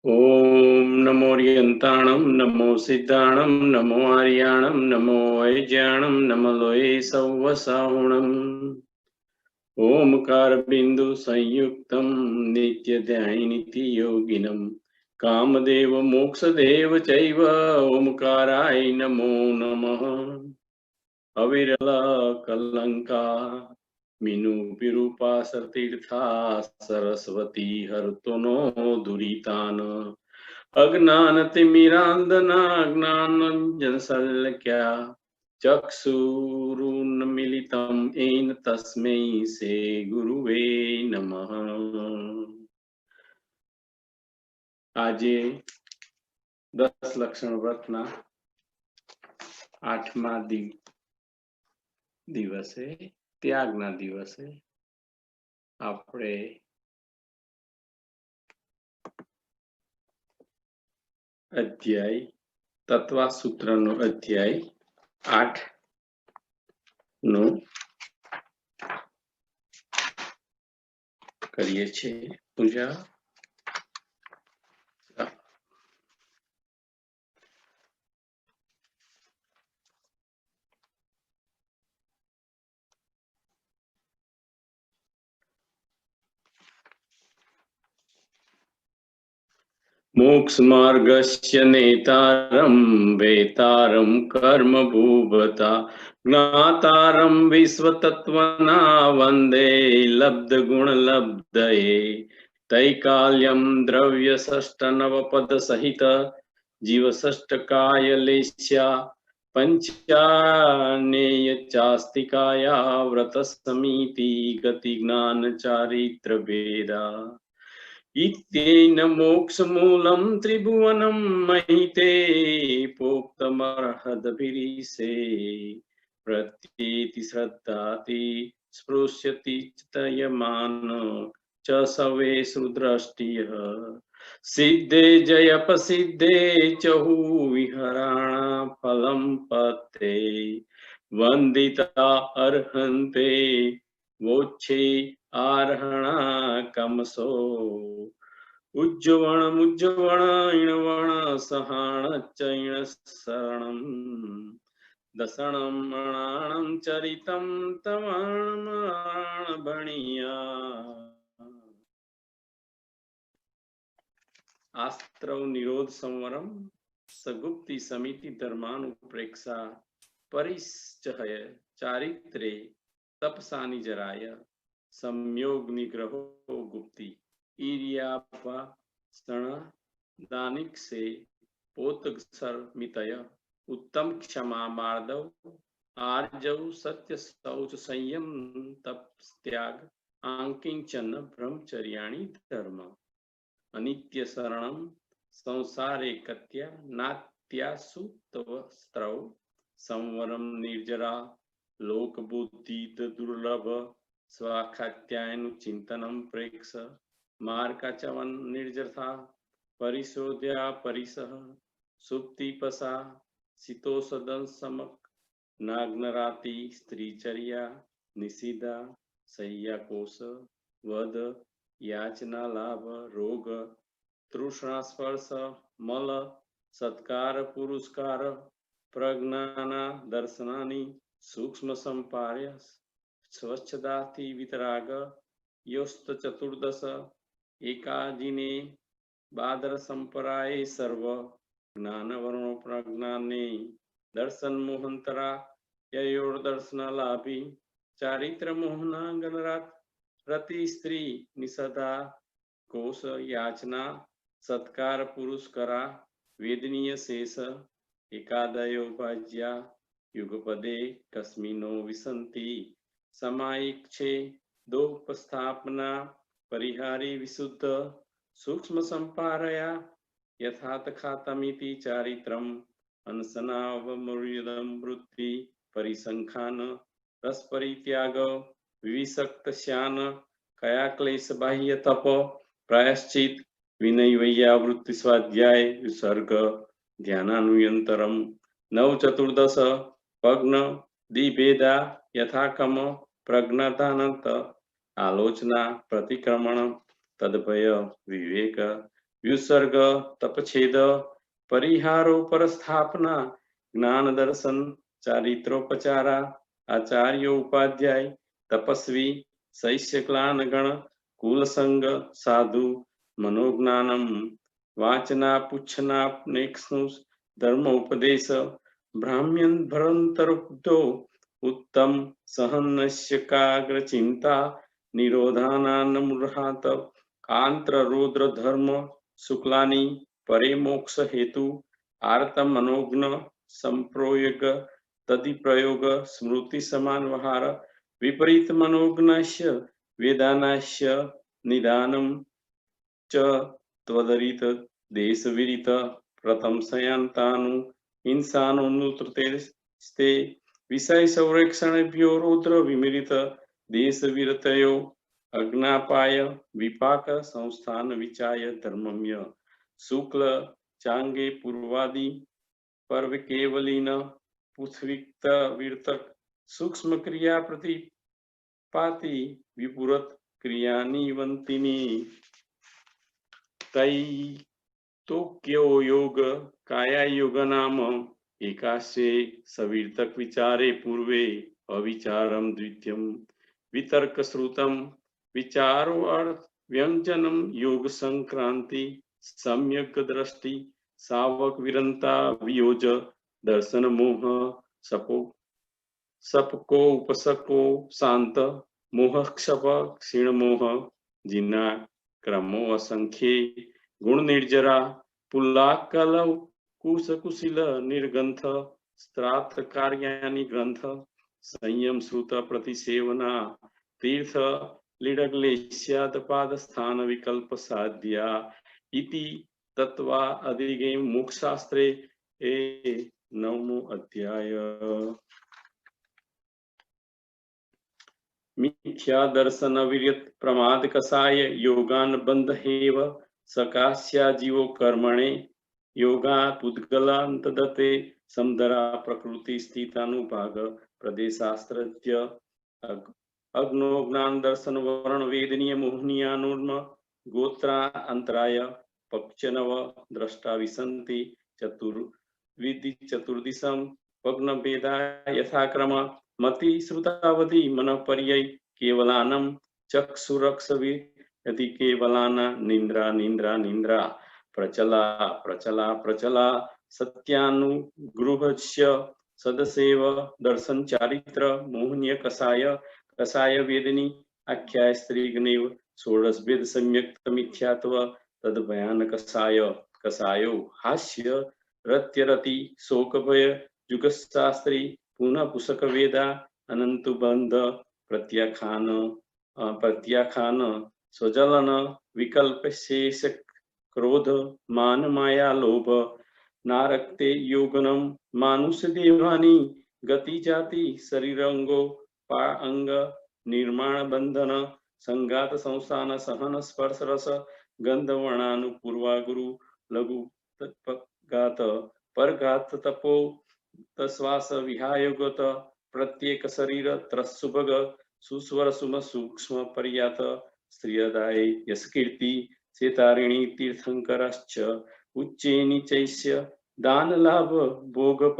ओम नमो रियंताणं नमो सिद्धाणं नमो आर्याणं नमो वैज्याणं नमो लोये सौवसाहुणम् ओमकार बिंदु संयुक्तं नित्यध्यायिनिति योगिनं कामदेव मोक्षदेव चैव ओमकाराय नमो नमः अविरल कलंका मीनु विरूपा सतीर्था सरस्वती हरतुनो दुरीतान अज्ञानतिमिरान्धना ज्ञानाञ्जनशलाकया चक्षुरुन्मीलितं येन तस्मै श्री गुरुवे नमः। આજે 10 લક્ષણ વ્રતના 8મા દિવસે ત્યાગના દિવસે આપણે અધ્યાય તત્વસૂત્રનો અધ્યાય 8 નો કરીએ છીએ પૂજા। मोक्षमार्गस्य नेतारं वेतारं कर्मभूभता ज्ञातारं विश्वतत्त्वना वन्दे लब्धगुणलब्धये तैकाल्यं द्रव्यषष्टनवपदसहित जीवषष्टकायलेस्या पञ्चानेयचास्तिकाया व्रतसमिति गतिज्ञानचारित्रभेदा इत्येन मोक्षमूलं त्रिभुवनं महिते प्रोक्तमर्हद्भिरीशे प्रत्येति श्रद्धाति स्पृश्यति चितयमान च सवेषु दृष्टियः सिद्धे जयपसिद्धे चहु विहराणा फलं पत्ते वन्दिता अर्हन्ते वोच्छे आर्हणा कमसो उज्जवणमुज्जवणैणवण सहाणच्चैण शरणं दशणमणाणं चरितं तवाणमणाणभणीया आस्त्रौ निरोध संवरम सगुप्ति समिति धर्मानुप्रेक्षा परिश्चय चारित्रे तपसानि जराय संयोग निग्रहो गुप्ति ईर्यापा स्तण दानिक से पोतक्षर मितय उत्तम क्षमा मार्दव आर्जव सत्य शौच संयम तप त्याग आंकिंचन ब्रह्मचर्याणि धर्म अनित्य शरणं संसारे कत्या नात्यासु तव स्त्रौ संवरम निर्जरा लोक बुद्धि दुर्लभ स्वाखात्यायनु चिंतनम प्रेक्ष मार्काचवन निर्जरथा परिशोध्या परिसह सुप्तिपसा शीतोषदन समक नाग्नराति स्त्रीचर्या निषिदा शय्याकोश वध याचना लाभ रोग तृष्णा स्पर्श मल सत्कार पुरस्कार प्रज्ञाना दर्शनानि सूक्ष्म संपार्य स्वच्छदाति वितराग योस्त चतुर्दश एकाजिने बादर संपराये सर्व ज्ञान वर्णो प्रज्ञाने दर्शन मोहंतरा ययोर दर्शन लाभी चारित्र मोहना गणरात रति स्त्री निषदा कोश याचना सत्कार पुरुषकरा वेदनीय शेष एकादयोपाज्या युगपदे कस्मिनो विसंति समाइक्षे दोपस्थापना परिहारी विशुद्ध सूक्ष्म संपारया यथात खातमिति चारित्रम अनसनावमूर्यदं वृत्ति परिसंखान रस परित्याग विविसक्त श्यान कया क्लेश बाह्य तप प्रायश्चित विनय वैयावृत्ति स्वाध्याय विसर्ग ध्यानानुयंतरम नव चतुर्दश पग्न दिभेदा यथाकम प्रज्ञातानंत आलोचना प्रतिक्रमण तद्भय विवेक व्युसर्ग तपछेद परिहारो परस्थापना ज्ञान दर्शन चारित्रोपचारा आचार्यो उपाध्याय तपस्वी शैष्य क्लान गण कुल संग साधु मनोज्ञानम वाचना पुच्छना नेक्ष्णु धर्मोपदेश ब्राह्मण भरंतरुक्तो उत्तम सहनस्य काग्र चिंता निरोधानान्मुर्हात कांत्र रुद्र धर्म शुक्लानि परे मोक्ष हेतु आर्त मनोज्ञ संप्रयोग तदिप्रयोग स्मृति समान वहार विपरीत मनोज्ञस्य वेदानास्य निदानं च त्वदरित देश विरित प्रथम सयांतानु इंसानो नुत्रते विषय संरक्षणेभ्यो रुद्र विमिलित देश विरतयो अग्नापाय विपाक संस्थान विचाय धर्मम्य शुक्ल चांगे पूर्वादि पर्व केवलीन पुथविक्त विरतक सूक्ष्म क्रिया प्रतिपाति विपुरत क्रियानिवंतिनी तई तो क्यो योग काया योग नाम एकाशे सविर्तक विचारे पूर्वे अविचारम द्वितीयम वितर्क श्रुतम विचारो अर्थ व्यंजनम योग संक्रांति सम्यक दृष्टि सावक विरंता वियोज दर्शन मोह सपको उपसको शांत मोह क्षप क्षीण मोह जिना क्रमो असंख्ये गुण निर्जरा पुल्लाकलव कुश कुशिल निर्गंथ स्त्रात कार्यानि ग्रंथ संयम श्रुत प्रतिसेवना तीर्थ लीडग्लेश्यादपाद स्थान विकल्प साध्या इति तत्वा अधिगे मोक्षशास्त्रे नवमो अध्याय मिथ्या दर्शन विरत प्रमाद कसाय योगान बंध हेव सकास्या जीवो कर्मणे योगात् उद्गलान्तदते समदरा प्रकृति स्थितानुभाग प्रदेशास्त्रज्य अग्नो ज्ञान दर्शन वर्ण वेदनीय मोहनीयानुर्म गोत्रा अंतराय पक्षनव द्रष्टा विसन्ति चतुर्विधि चतुर्दिशम पग्न भेदा यथाक्रम मति श्रुतावधि मन पर्यै केवलानम चक्षुरक्षवि यदि केवलाना निंद्रा निंद्रा निंद्रा प्रचला प्रचला प्रचला सत्यानुगृहस्य सदसेव दर्शन चारित्र मोहनीय कसाय कसाय वेदनी आख्याय स्त्रीगणेव षोडश वेद सम्यक्त मिथ्यात्व तद भयान कसाय कसायो हास्य रत्यरति शोक भय जुगशास्त्री पुनः पुस्तक वेदा अनंत बंध प्रत्याखान प्रत्याखान स्वजलन विकल्प शेष क्रोध मान माया लोभ नारक्ते योगनम मानुष देवानी गति जाति शरीरंगो पा अंग निर्माण बंधन संगात संस्थान सहन स्पर्श रस गंध वर्णानुपूर्वा गुरु लघु तत्पगात परगात तपो तस्वास विहायोगत प्रत्येक शरीर त्रस्सुभग सुस्वर सुम सूक्ष्म पर्यात स्त्रियदाय यस्कीर्ति सेतारिणी तीर्थंकरश्च उच्चे नीचैस्य दान लाभ भोगप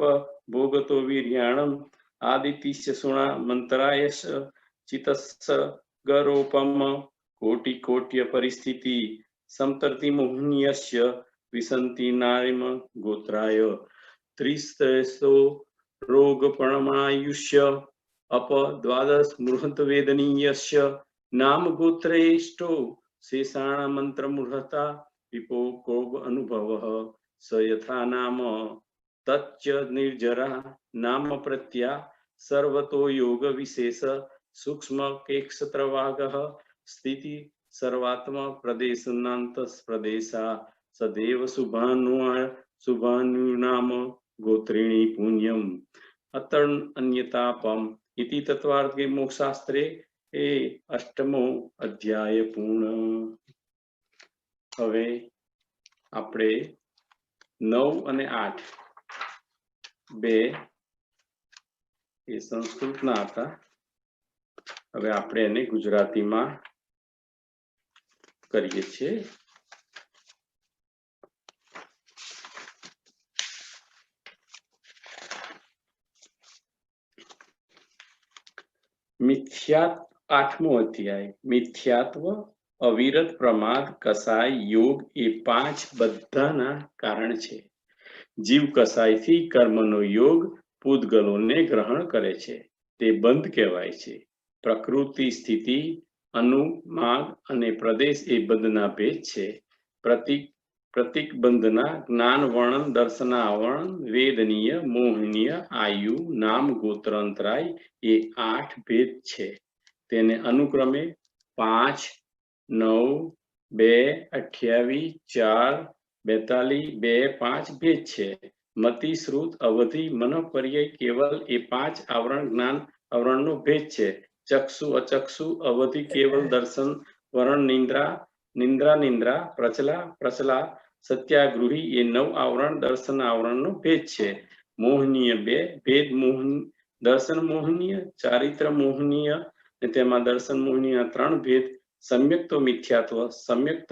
भोगतो वीर्याणम आदितिस्य सुणा मंत्रायश चितस्स गरोपम कोटि कोट्य परिस्थिति समतर्ति मोहनीयस्य विसंति नारिम गोत्राय त्रिस्त्रसो रोग प्रणमायुष्य अप द्वादश मुहूर्त वेदनीयस्य नाम गोत्रेष्टो शेषाण मंत्र मुहूर्ता विपो कोभ अनुभवः स यथा नाम तच्च निर्जरा नाम प्रत्या सर्वतो योग विशेष सूक्ष्म केक्षत्रवागः स्थिति सर्वात्म प्रदेशनांत प्रदेशा सदैव शुभानुनाम गोत्रिणी पुण्यम अतर्न अन्यतापम इति तत्वार्थे मोक्षशास्त्रे अष्टमो अध्याय पूर्ण। હવે આપણે 9 અને 8 બે એ સંસ્કૃતના હતા, હવે આપણે એને ગુજરાતીમાં કરીએ છીએ। 8મો અધ્યાય મિથ્યાત્વ, અવિરત પ્રમાદ, કસાય, યોગ એ 5 બધાના કારણ છે. જીવ કસાયથી કર્મનો યોગ પૂતગલોને ગ્રહણ કરે છે, તે બંધ કહેવાય છે. પ્રકૃતિ, સ્થિતિ, અનુમાગ અને પ્રદેશ એ બંધના ભેદ છે. પ્રતિક બંધના જ્ઞાન, વર્ણન, દર્શનાવરણ, વેદનીય, મોહનીય, આયુ, નામ, ગોત્ર, અંતરાય એ 8 ભેદ છે. તેને અનુક્રમે 5, 9, 2, 28, 4, 42, 2, 5 ભેદ છે. મતિ, શ્રુત, અવધિ, મનઃપર્યય, કેવલ એ 5 આવરણ જ્ઞાન આવરણનો ભેદ છે. ચક્ષુ, અચક્ષુ, અવધિ, કેવલ, દર્શન, વરણ, નિંદ્રા, પ્રચલા, સત્યાગૃહી એ 9 આવરણ દર્શન આવરણનો ભેદ છે. મોહનીય 2 ભેદ, દર્શન મોહનીય, ચારિત્ર મોહનીય, તેમાં દર્શન મોહનીય 3 ભેદ. સમ્યક્ત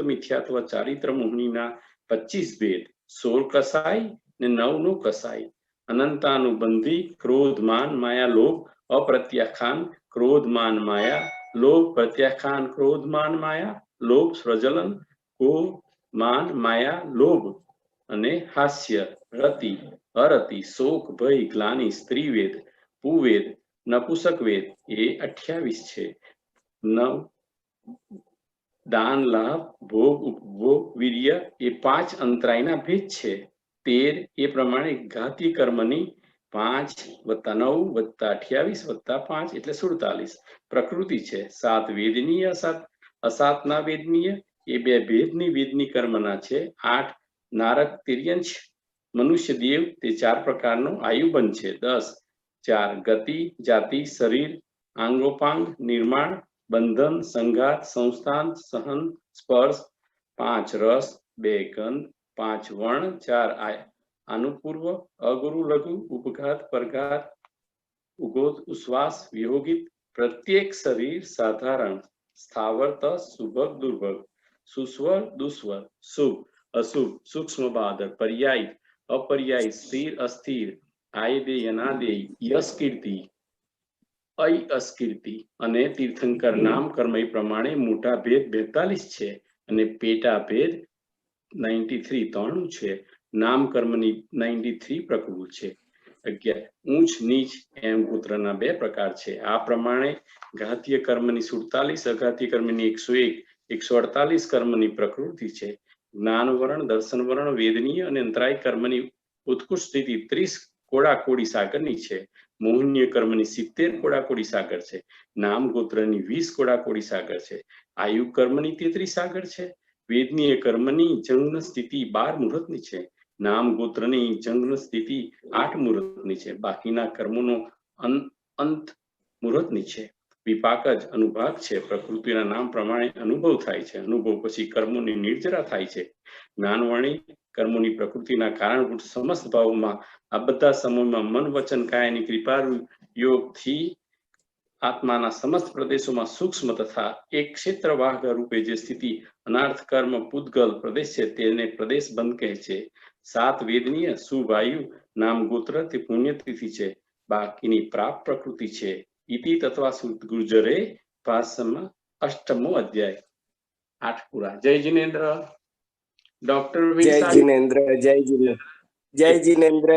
મિથ્યાત્વ, ચારિત્ર મોહનીના 25 ભેદ. 16 કસાય ને 9 નો કસાય. અનંતાનુબંધી, ક્રોધ, માન, માયા, લોભ, અપ્રત્યાખ્યાન, ક્રોધ, માન, માયા, લોભ, પ્રત્યાખ્યાન, ક્રોધ, માન, માયા, લોભ, સ્વજલન, માન, માયા, લોભ અને હાસ્ય, રતિ, અરતિ, શોક, ભય, ગ્લાનિ, સ્ત્રીવેદ, પુવેદ, નપુસક વેદ એ 28 છે. 9 દાન, લાભ, ભોગ, ઉપભોગ, વીર્ય એ 5 અંતરાયના ભેદ છે. 13 એ પ્રમાણે ઘાતી કર્મની 5 + 9 + 28 + 5 એટલે 47 પ્રકૃતિ છે. 7 વેદનીય, અસાતના વેદનીય એ 2 ભેદની વેદની કર્મના છે. 8 નારક, તિર્યંશ, મનુષ્ય, દેવ તે 4 પ્રકારનો આયુબંધ છે. 10 4 ગતિ, જાતિ, શરીર, આંગોપાંગ, નિર્માણ, બંધન, સંઘાત, સંસ્થાન, સહન, સ્પર્શ. 5 રસ, 2 ગંધ, 5 વર્ણ, 4 આનુપૂર્વ, અગુરુ, લઘુ, ઉપઘાત, પરઘાત, ઉગોત, ઉશ્વાસ, વિયોગિત. પ્રત્યેક શરીર સાધારણ, સ્થાવરત, સુભગ, દુર્ભગ, સુસ્વર, દુસ્વર, શુભ, અશુભ, સૂક્ષ્મ, બાદર, પર્યાય, અપર્યાય, સ્થિર, અસ્થિર, આયદેય, અનાદેય, યશ, કીર્તિ, અસ્કીર્તિ અને તીર્થંકર નામ કર્મ એ પ્રમાણે મોટા ભેદ 42 છે અને પેટા ભેદ 93 ત્રણું છે. નામ કર્મની 93 પ્રકૃતિ છે. 11 ઊંચ નીચ એમ ગોત્રના 2 પ્રકાર છે. આ પ્રમાણે ઘાતીય કર્મની 47, અઘાતીય કર્મની 101, 148 કર્મની પ્રકૃતિ છે. જ્ઞાન વરણ, દર્શન વરણ, વેદનીય અને અંતરાય કર્મની ઉત્કૃષ્ટ સ્થિતિ 30 કોડાકોડી સાગરની છે. મોહનીય કર્મની 70 કોડાકોડી સાગર છે. નામ ગોત્રની 20 કોડાકોડી સાગર છે. આયુ કર્મની 33 સાગર છે. વેદનીય કર્મની જંગ્ન સ્થિતિ 12 મુહૂર્તની છે. નામ ગોત્રની જંગ્ન સ્થિતિ 8 મુહૂર્તની છે. બાકીના કર્મોનો અંત મુહૂર્તની છે. વિપાક જ અનુભાગ છે. પ્રકૃતિના નામ પ્રમાણે અનુભવ થાય છે. અનુભવ પછી કર્મોની નિર્જરા થાય છે. જ્ઞાનવાણી કર્મોની પ્રકૃતિના કારણભૂત સમસ્ત ભાવોમાં આ બધા સમયમાં મન, વચન, કાયની કૃપા યોગથી આત્માના સમસ્ત પ્રદેશોમાં સૂક્ષ્મ તથા એક ક્ષેત્રવાહ રૂપે જે સ્થિતિ અનાર્થ કર્મ પૂતગલ પ્રદેશ છે તેને પ્રદેશ બંધ કહે છે. 7 વેદનીય, શુભાયુ, નામ ગોત્ર તે પુણ્યતિથિ છે. બાકીની પ્રાપ્ત પ્રકૃતિ છે. ઇતિ તત્વા ગુર્જરે ભાષમાં 8મો અધ્યાય. 8 પૂરા. જય जिनेन्द्र. डॉक्टर जय जिनेन्द्र. जय जिनेन्द्र. जय जिनेन्द्र.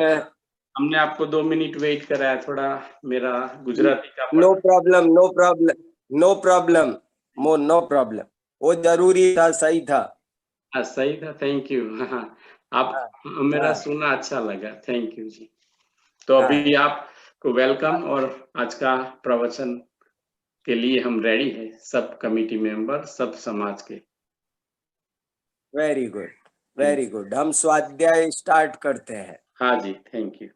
हमने आपको 2 मिनट वेट कराया, थोड़ा मेरा गुजराती का no problem, no problem, no problem, no problem. वो जरूरी था, सही था. हाँ सही था. Thank you. हाँ आप मेरा सुना अच्छा लगा. थैंक यू जी. तो अभी आपको वेलकम और आज का प्रवचन के लिए हम रेडी है, सब कमेटी मेंबर, सब समाज के. Very good, very good. हम स्वाध्याय स्टार्ट करते हैं. हाँ जी. Thank you.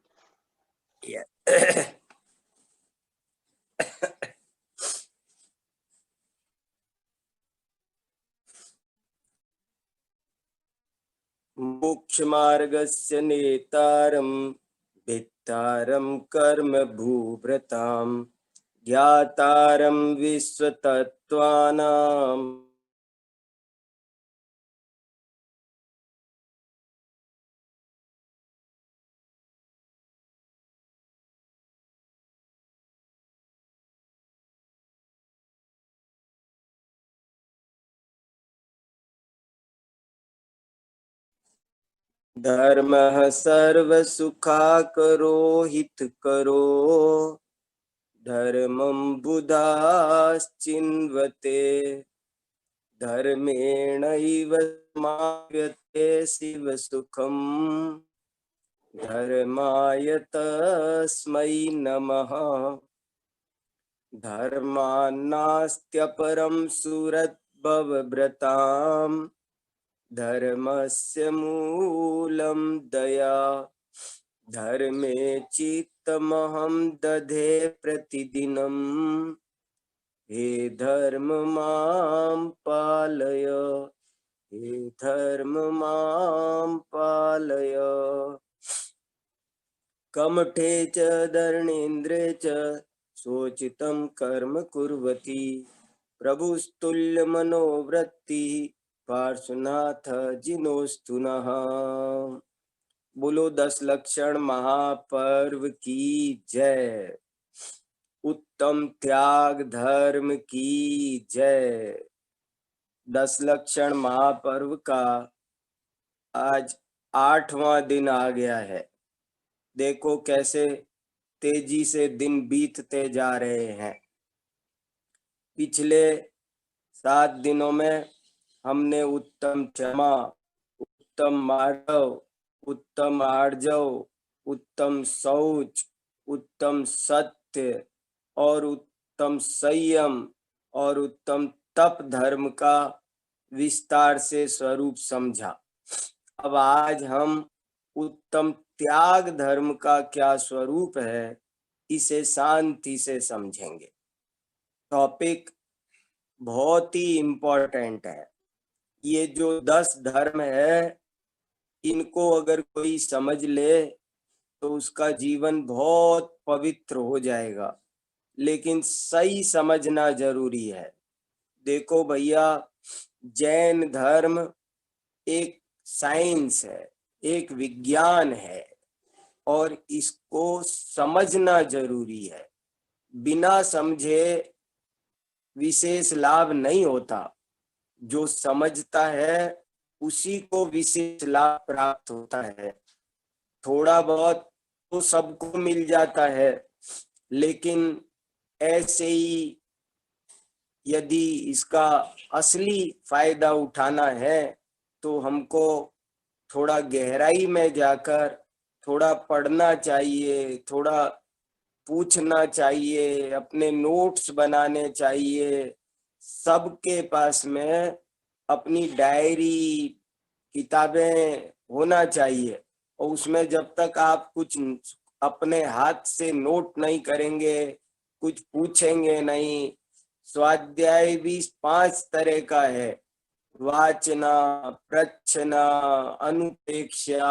मोक्ष मार्गस्य नेतारं भित्तारं कर्म भूभृतां ज्ञातारं विश्वतत्त्वानां धर्मः सर्वसुखाकरो हितकरो धर्मं बुधाश्चिन्वते धर्मेणैव समाप्यते शिवसुखम् धर्माय तस्मै नमः। धर्मान्नास्त्यपरं सुरद्भवव्रताम् धर्मस्य मूलं दया धर्मे चित्तमहं दधे प्रतिदिनं हे धर्म मां पालय हे धर्म मां पालय। कमठे च धर्णेन्द्रे च सोचितं कर्म कुर्वती प्रभुस्तुल्यमनोवृत्तिः पार्श्वनाथ जिनोस्तु नः। बोलो 10 लक्षण महापर्व की जय। उत्तम त्याग धर्म की जय। 10 लक्षण महापर्व का आज 8वां दिन आ गया है। देखो कैसे तेजी से दिन बीतते जा रहे हैं। पिछले 7 दिनों में हमने उत्तम क्षमा, उत्तम मार्गव, उत्तम आर्जव, उत्तम शौच, उत्तम सत्य और उत्तम संयम और उत्तम तप धर्म का विस्तार से स्वरूप समझा। अब आज हम उत्तम त्याग धर्म का क्या स्वरूप है इसे शांति से समझेंगे। टॉपिक बहुत ही इम्पोर्टेंट है। ये जो 10 धर्म है इनको अगर कोई समझ ले तो उसका जीवन बहुत पवित्र हो जाएगा, लेकिन सही समझना जरूरी है। देखो भैया, जैन धर्म एक साइंस है, एक विज्ञान है और इसको समझना जरूरी है। बिना समझे विशेष लाभ नहीं होता। जो समझता है उसी को विशेष लाभ प्राप्त होता है। थोड़ा बहुत तो सबको मिल जाता है, लेकिन ऐसे ही यदि इसका असली फायदा उठाना है तो हमको थोड़ा गहराई में जाकर थोड़ा पढ़ना चाहिए, थोड़ा पूछना चाहिए, अपने नोट्स बनाने चाहिए। सबके पास में अपनी डायरी, किताबें होना चाहिए और उसमें जब तक आप कुछ अपने हाथ से नोट नहीं करेंगे, कुछ पूछेंगे नहीं। स्वाध्याय भी 5 तरह का है: वाचना, प्रच्छना, अनुपेक्षा,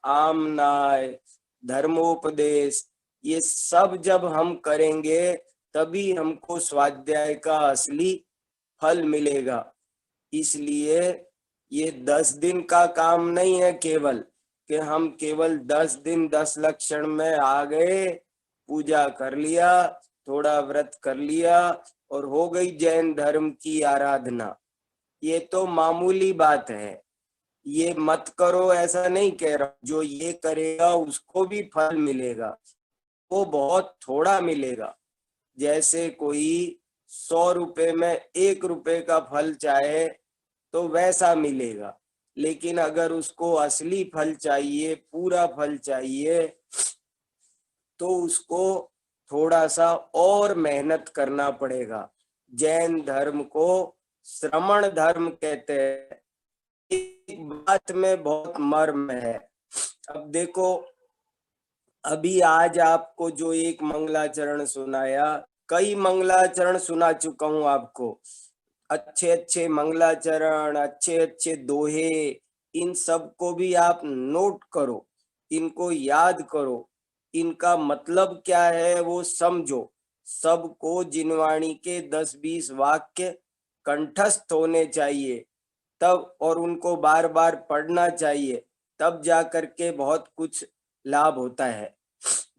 आमनाय, धर्मोपदेश। ये सब जब हम करेंगे तभी हमको स्वाध्याय का असली फल मिलेगा। इसलिए ये 10 दिन का काम नहीं है केवल कि हम केवल 10 दिन 10 लक्षण में आ गए, पूजा कर लिया, थोड़ा व्रत कर लिया और हो गई जैन धर्म की आराधना। ये तो मामूली बात है। ये मत करो ऐसा नहीं कह रहा। जो ये करेगा उसको भी फल मिलेगा, वो बहुत थोड़ा मिलेगा। जैसे कोई 100 रुपए में 1 रुपए का फल चाहे तो वैसा मिलेगा, लेकिन अगर उसको असली फल चाहिए, पूरा फल चाहिए, तो उसको थोड़ा सा और मेहनत करना पड़ेगा। जैन धर्म को श्रमण धर्म कहते हैं। एक बात में बहुत मर्म है। अब देखो, अभी आज आपको जो एक मंगलाचरण सुनाया, कई मंगलाचरण सुना चुका हूं आपको। अच्छे अच्छे मंगलाचरण, अच्छे अच्छे दोहे, इन सब को भी आप नोट करो, इनको याद करो, इनका मतलब क्या है वो समझो। सबको जिनवाणी के 10-20 वाक्य कंठस्थ होने चाहिए तब, और उनको बार बार पढ़ना चाहिए, तब जा करके बहुत कुछ लाभ होता है।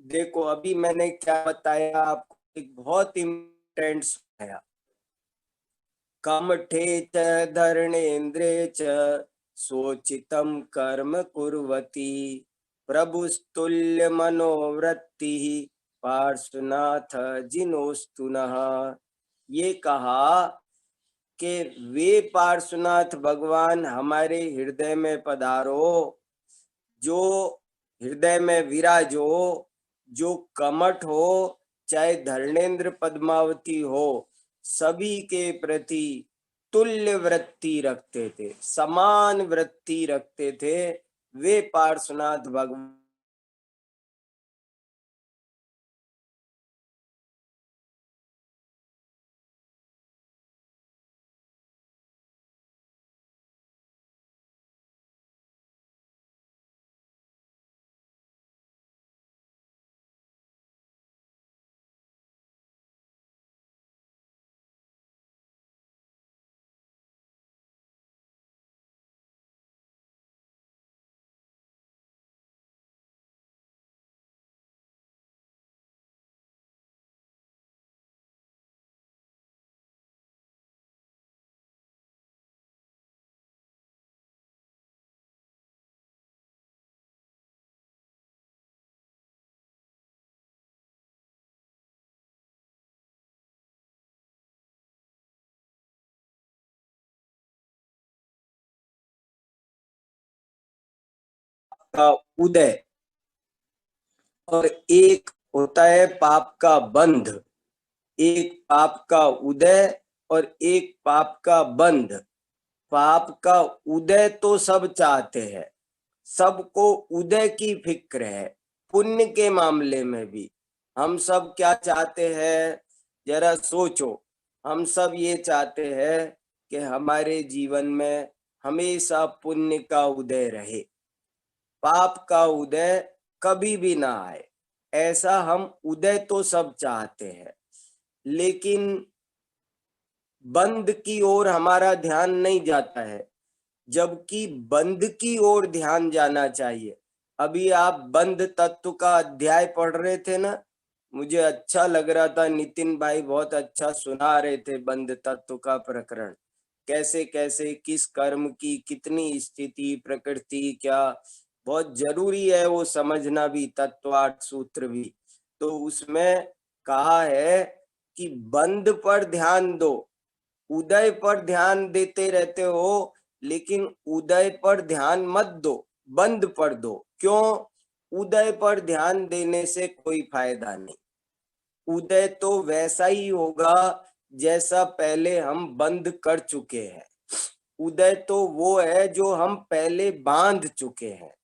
देखो, अभी मैंने क्या बताया आपको, एक बहुत इम्पोर्टेंट सुनाया। कमठे च धर्णेन्द्रे च सोचितं कर्म कुर्वती प्रभुस्तुल्य मनोवृत्ति पार्श्वनाथ जिनोस्तु नः। ये कहा कि वे पार्श्वनाथ भगवान हमारे हृदय में पधारो, जो हृदय में विराजो, जो कमठ हो चाहे धर्णेन्द्र पद्मावती हो, सभी के प्रति तुल्य वृत्ति रखते थे, समान वृत्ति रखते थे। वे पार्श्वनाथ भगवान का उदय और एक होता है पाप का बंध। एक पाप का उदय और एक पाप का बंध। पाप का उदय तो सब चाहते हैं, सबको उदय की फिक्र है। पुण्य के मामले में भी हम सब क्या चाहते हैं, जरा सोचो। हम सब ये चाहते हैं कि हमारे जीवन में हमेशा पुण्य का उदय रहे, पाप का उदय कभी भी ना आए। ऐसा हम उदय तो सब चाहते हैं, लेकिन बंद की ओर हमारा ध्यान नहीं जाता है, जबकि बंद की ओर ध्यान जाना चाहिए। अभी आप बंद तत्व का अध्याय पढ़ रहे थे ना, मुझे अच्छा लग रहा था। नितिन भाई बहुत अच्छा सुना रहे थे बंद तत्व का प्रकरण, कैसे कैसे किस कर्म की कितनी स्थिति प्रकृति क्या। बहुत जरूरी है वो समझना भी, तत्वार्थ सूत्र भी। तो उसमें कहा है कि बंद पर ध्यान दो, उदय पर ध्यान देते रहते हो, लेकिन उदय पर ध्यान मत दो, बंद पर दो। क्यों? उदय पर ध्यान देने से कोई फायदा नहीं। उदय तो वैसा ही होगा जैसा पहले हम बंद कर चुके हैं। उदय तो वो है जो हम पहले बांध चुके हैं।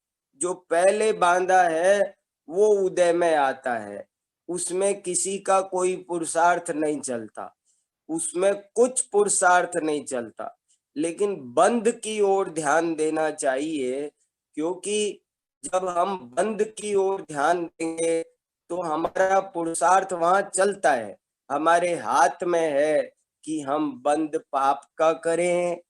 जो पहले बांधा है वो उदय में आता है। उसमें किसी का कोई पुरुषार्थ नहीं चलता, उसमें कुछ पुरुषार्थ नहीं चलता। लेकिन बंद की ओर ध्यान देना चाहिए, क्योंकि जब हम बंद की ओर ध्यान देंगे तो हमारा पुरुषार्थ वहां चलता है। हमारे हाथ में है कि हम बंद पाप का करें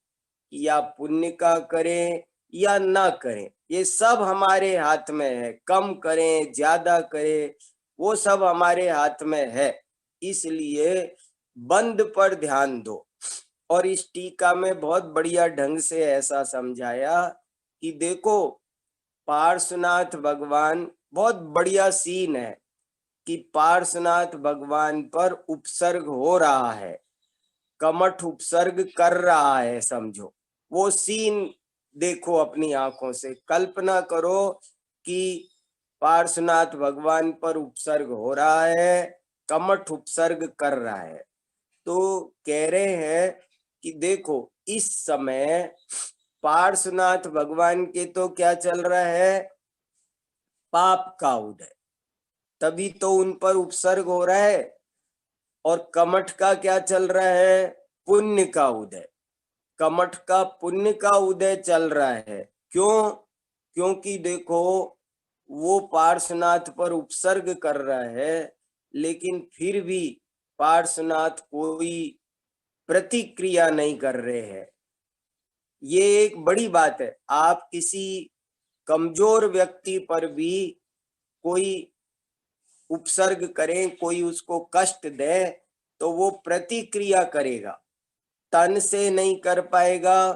या पुण्य का करें या ना करें। ये सब हमारे हाथ में है, कम करें ज्यादा करें, वो सब हमारे हाथ में है। इसलिए बंद पर ध्यान दो। और इस टीका में बहुत बढ़िया ढंग से ऐसा समझाया कि देखो, पार्श्वनाथ भगवान, बहुत बढ़िया सीन है कि पार्श्वनाथ भगवान पर उपसर्ग हो रहा है, कमठ उपसर्ग कर रहा है, समझो। वो सीन देखो, अपनी आंखों से कल्पना करो कि पार्श्वनाथ भगवान पर उपसर्ग हो रहा है, कमठ उपसर्ग कर रहा है। तो कह रहे हैं कि देखो, इस समय पार्श्वनाथ भगवान के तो क्या चल रहा है, पाप का उदय, तभी तो उन पर उपसर्ग हो रहा है। और कमठ का क्या चल रहा है, पुण्य का उदय। कमठ का पुण्य का उदय चल रहा है। क्यों? क्योंकि देखो, वो पार्श्वनाथ पर उपसर्ग कर रहा है, लेकिन फिर भी पार्श्वनाथ कोई प्रतिक्रिया नहीं कर रहे हैं। ये एक बड़ी बात है। आप किसी कमजोर व्यक्ति पर भी कोई उपसर्ग करें, कोई उसको कष्ट दे, तो वो प्रतिक्रिया करेगा। तन से नहीं कर पाएगा,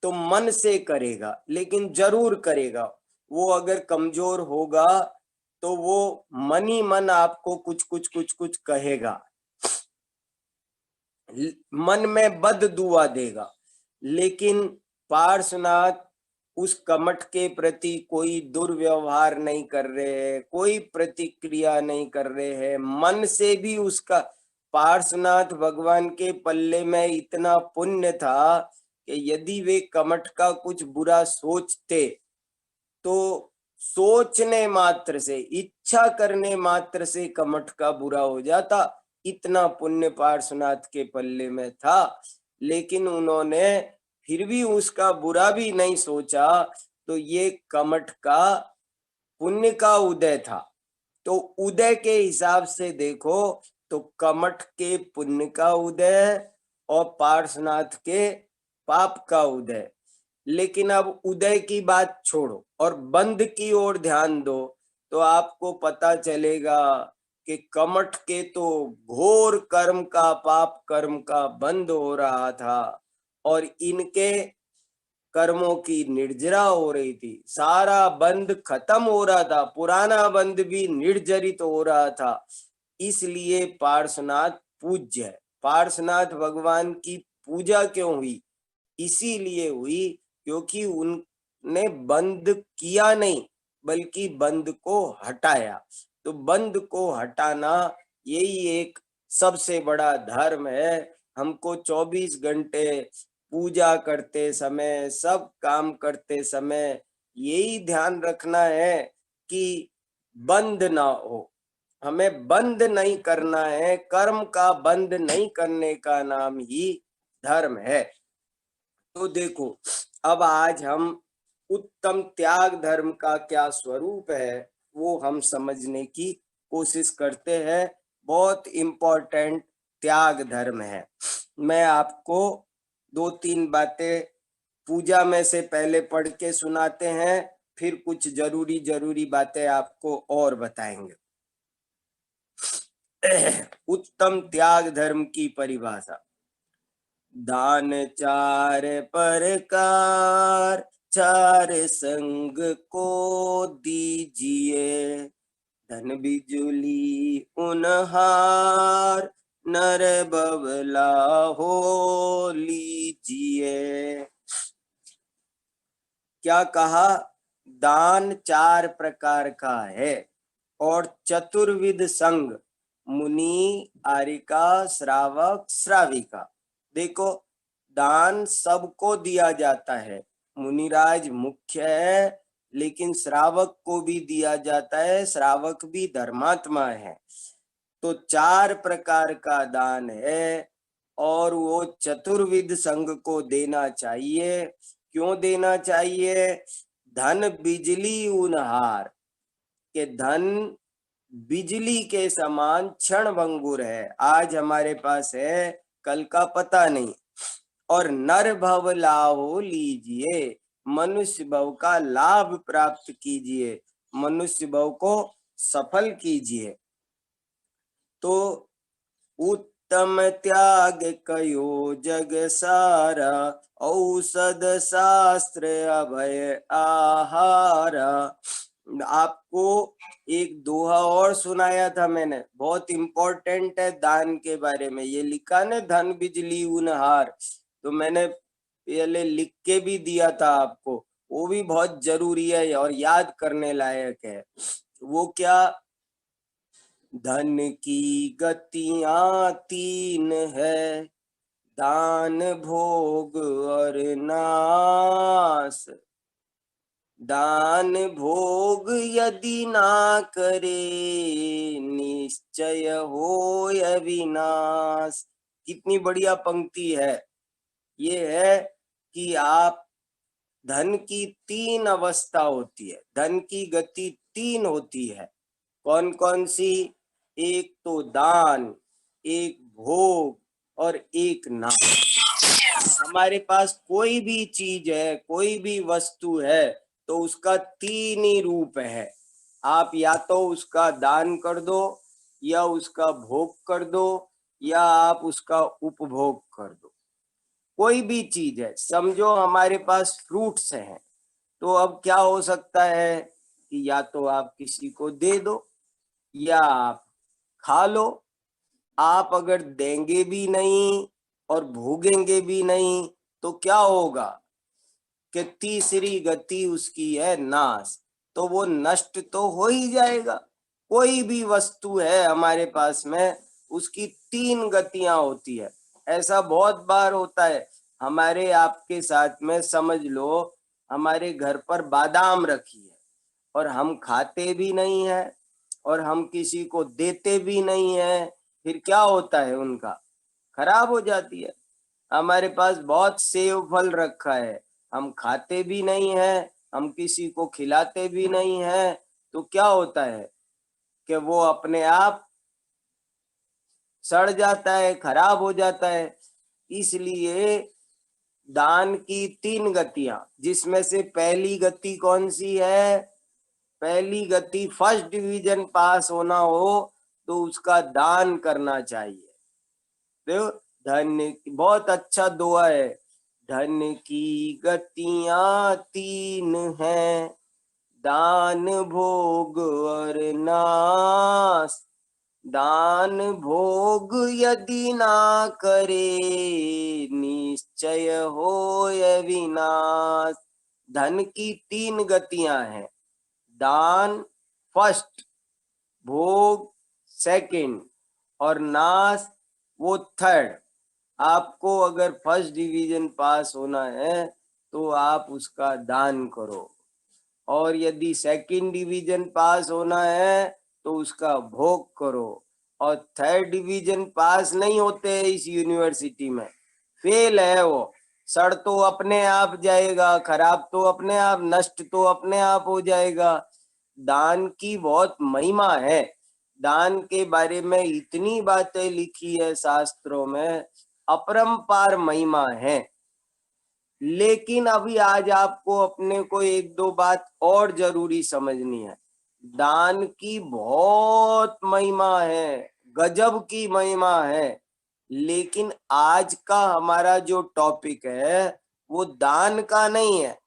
तो मन से करेगा, लेकिन जरूर करेगा। वो अगर कमजोर होगा तो वो मन ही मन आपको कुछ कुछ कुछ कुछ कहेगा, मन में बद दुआ देगा। लेकिन पार्श्वनाथ उस कमठ के प्रति कोई दुर्व्यवहार नहीं कर रहे हैं, कोई प्रतिक्रिया नहीं कर रहे हैं, मन से भी उसका, पार्श्वनाथ भगवान के पल्ले में इतना पुण्य था कि यदि वे कमठ का कुछ बुरा सोचते तो सोचने मात्र से, इच्छा करने मात्र से कमठ का बुरा हो जाता। इतना पुण्य पार्श्वनाथ के पल्ले में था, लेकिन उन्होंने फिर भी उसका बुरा भी नहीं सोचा। तो ये कमठ का पुण्य का उदय था। तो उदय के हिसाब से देखो तो कमठ के पुण्य का उदय और पार्श्वनाथ के पाप का उदय। लेकिन अब उदय की बात छोड़ो और बंद की ओर ध्यान दो, तो आपको पता चलेगा कि कमठ के तो घोर कर्म का, पाप कर्म का बंद हो रहा था और इनके कर्मों की निर्जरा हो रही थी। सारा बंद खत्म हो रहा था, पुराना बंद भी निर्जरित हो रहा था। इसलिए पार्श्वनाथ पूज्य है। पार्श्वनाथ भगवान की पूजा क्यों हुई? इसीलिए हुई क्योंकि उनने बंद किया नहीं, बल्कि बंद को हटाया। तो बंद को हटाना यही एक सबसे बड़ा धर्म है। हमको 24 घंटे पूजा करते समय, सब काम करते समय यही ध्यान रखना है कि बंद ना हो। हमें बंद नहीं करना है। कर्म का बंद नहीं करने का नाम ही धर्म है। तो देखो, अब आज हम उत्तम त्याग धर्म का क्या स्वरूप है वो हम समझने की कोशिश करते हैं। बहुत इम्पोर्टेंट त्याग धर्म है। मैं आपको 2-3 बातें पूजा में से पहले पढ़ के सुनाते हैं, फिर कुछ जरूरी बातें आपको और बताएंगे। उत्तम त्याग धर्म की परिभाषा। दान 4 प्रकार, 4 संग को दीजिए, धन बिजुली उनहार, नर बबला हो लीजिए। क्या कहा? दान 4 प्रकार का है और चतुर्विध संग, मुनि, आरिका, श्रावक, श्राविका। देखो, दान सबको दिया जाता है। मुनिराज मुख्य है, लेकिन श्रावक को भी दिया जाता है। श्रावक भी धर्मात्मा है। तो 4 प्रकार का दान है और वो चतुर्विध संग को देना चाहिए। क्यों देना चाहिए? धन बिजली उनहार, के धन बिजली के समान क्षण भंगुर है। आज हमारे पास है, कल का पता नहीं। और नर भव लाभो लीजिए, मनुष्य भव का लाभ प्राप्त कीजिए, मनुष्य भव को सफल कीजिए। तो उत्तम त्याग कयो जग सारा, औषध शास्त्र अभय आहार। आपको एक दोहा और सुनाया था मैंने, बहुत इंपॉर्टेंट है दान के बारे में। ये लिखा ना, धन बिजली उनहार, तो मैंने पहले लिख के भी दिया था आपको। वो भी बहुत जरूरी है और याद करने लायक है। वो क्या? धन की गतियां 3 है, दान, भोग और नाश। दान भोग यदि ना करे, निश्चय होय विनाश। कितनी बढ़िया पंक्ति है। ये है कि आप, धन की 3 अवस्था होती है, धन की गति 3 होती है। कौन कौन सी? एक तो दान, एक भोग और एक नाश। हमारे पास कोई भी चीज है, कोई भी वस्तु है, तो उसका 3 ही रूप है। आप या तो उसका दान कर दो, या उसका भोग कर दो, या आप उसका उपभोग कर दो। कोई भी चीज है, समझो हमारे पास फ्रूट्स हैं, तो अब क्या हो सकता है कि या तो आप किसी को दे दो या आप खा लो। आप अगर देंगे भी नहीं और भोगेंगे भी नहीं तो क्या होगा कि तीसरी गति उसकी है नाश, तो वो नष्ट तो हो ही जाएगा। कोई भी वस्तु है हमारे पास में, उसकी तीन गतियां होती है। ऐसा बहुत बार होता है हमारे आपके साथ में। समझ लो हमारे घर पर बादाम रखी है और हम खाते भी नहीं है और हम किसी को देते भी नहीं है, फिर क्या होता है, उनका खराब हो जाती है। हमारे पास बहुत सेव फल रखा है, हम खाते भी नहीं है, हम किसी को खिलाते भी नहीं है, तो क्या होता है कि वो अपने आप सड़ जाता है, खराब हो जाता है। इसलिए दान की तीन गतियां, जिसमें से पहली गति कौन सी है? पहली गति फर्स्ट डिवीजन पास होना हो तो उसका दान करना चाहिए। देखो, धन बहुत अच्छा दुआ है। धन की गतियां तीन हैं, दान भोग और नाश। दान भोग यदि ना करे, निश्चय होय विनाश। धन की तीन गतियां हैं, दान फर्स्ट, भोग सेकंड और नाश वो थर्ड। आपको अगर फर्स्ट डिवीजन पास होना है तो आप उसका दान करो, और यदि सेकंड डिवीजन पास होना है तो उसका भोग करो, और थर्ड डिवीजन पास नहीं होते इस यूनिवर्सिटी में, फेल है वो, सड़ तो अपने आप जाएगा, खराब तो अपने आप, नष्ट तो अपने आप हो जाएगा। दान की बहुत महिमा है, दान के बारे में इतनी बातें लिखी है शास्त्रों में, अपरंपार महिमा है। लेकिन अभी आज आपको अपने को एक दो बात और जरूरी समझनी है। दान की बहुत महिमा है, गजब की महिमा है, लेकिन आज का हमारा जो टॉपिक है वो दान का नहीं है,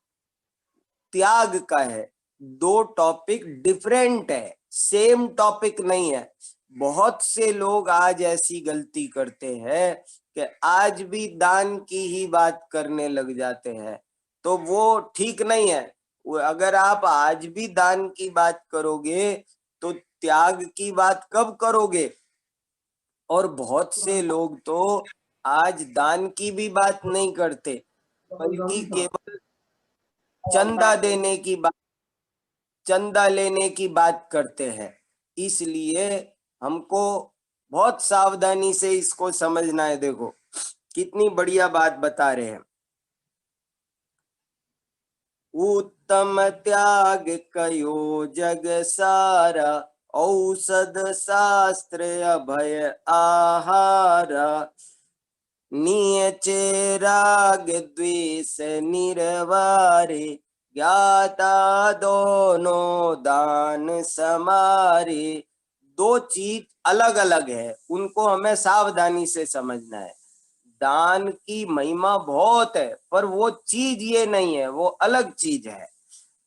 त्याग का है। दो टॉपिक डिफरेंट है, सेम टॉपिक नहीं है। बहुत से लोग आज ऐसी गलती करते हैं कि आज भी दान की ही बात करने लग जाते हैं, तो वो ठीक नहीं है। अगर आप आज भी दान की बात करोगे तो त्याग की बात कब करोगे? और बहुत से लोग तो आज दान की भी बात नहीं करते, बल्कि केवल चंदा देने की बात, चंदा लेने की बात करते हैं। इसलिए हमको बहुत सावधानी से इसको समझना है। देखो कितनी बढ़िया बात बता रहे हैं। उत्तम त्याग कयो जग सारा, औषध शास्त्र अभय आहारा। नियचे राग द्वेष निर्वारे, ज्ञाता दोनों दान समारे। दो चीज अलग अलग है, उनको हमें सावधानी से समझना है। दान की महिमा बहुत है पर वो चीज ये नहीं है, वो अलग चीज है।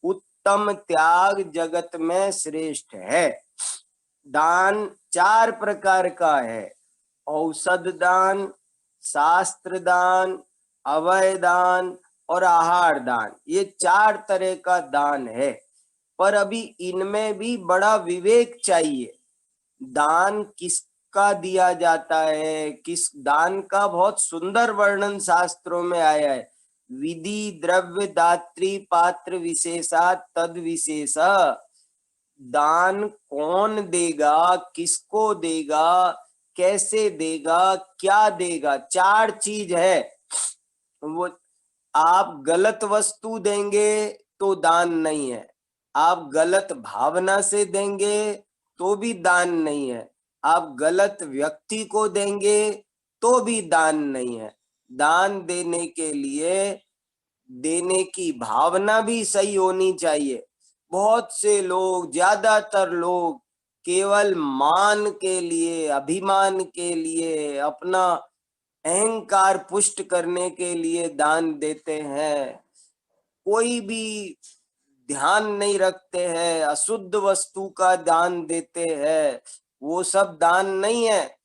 उत्तम त्याग जगत में श्रेष्ठ है। दान चार प्रकार का है, औषध दान, शास्त्र दान, अभय दान और आहार दान। ये चार तरह का दान है, पर अभी इनमें भी बड़ा विवेक चाहिए। दान किसका दिया जाता है, किस दान का बहुत सुंदर वर्णन शास्त्रों में आया है। विधि द्रव्य दात्री पात्र विशेषा तद विशेष। दान कौन देगा, किसको देगा, कैसे देगा, क्या देगा, चार चीज है वो। आप गलत वस्तु देंगे तो दान नहीं है, आप गलत भावना से देंगे तो भी दान नहीं है, आप गलत व्यक्ति को देंगे तो भी दान नहीं है। दान देने के लिए देने की भावना भी सही होनी चाहिए। बहुत से लोग, ज्यादातर लोग केवल मान के लिए, अभिमान के लिए, अपना अहंकार पुष्ट करने के लिए दान देते हैं, कोई भी ध्यान नहीं रखते हैं, अशुद्ध वस्तु का दान देते हैं, वो सब दान नहीं है।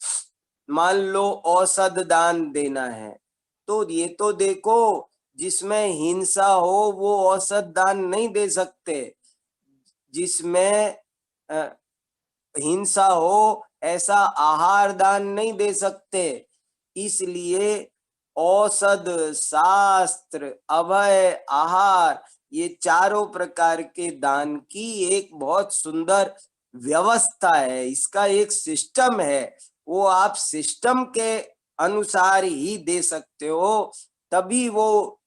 मान लो औषध दान देना है, तो ये तो देखो, जिसमें हिंसा हो वो औषध दान नहीं दे सकते, जिसमें हिंसा हो ऐसा आहार दान नहीं दे सकते। इसलिए औषध, शास्त्र, अभय, आहार, ये चारों प्रकार के दान की एक बहुत सुंदर व्यवस्था है, इसका एक सिस्टम है। वो आप सिस्टम के अनुसार ही दे सकते हो, तभी वो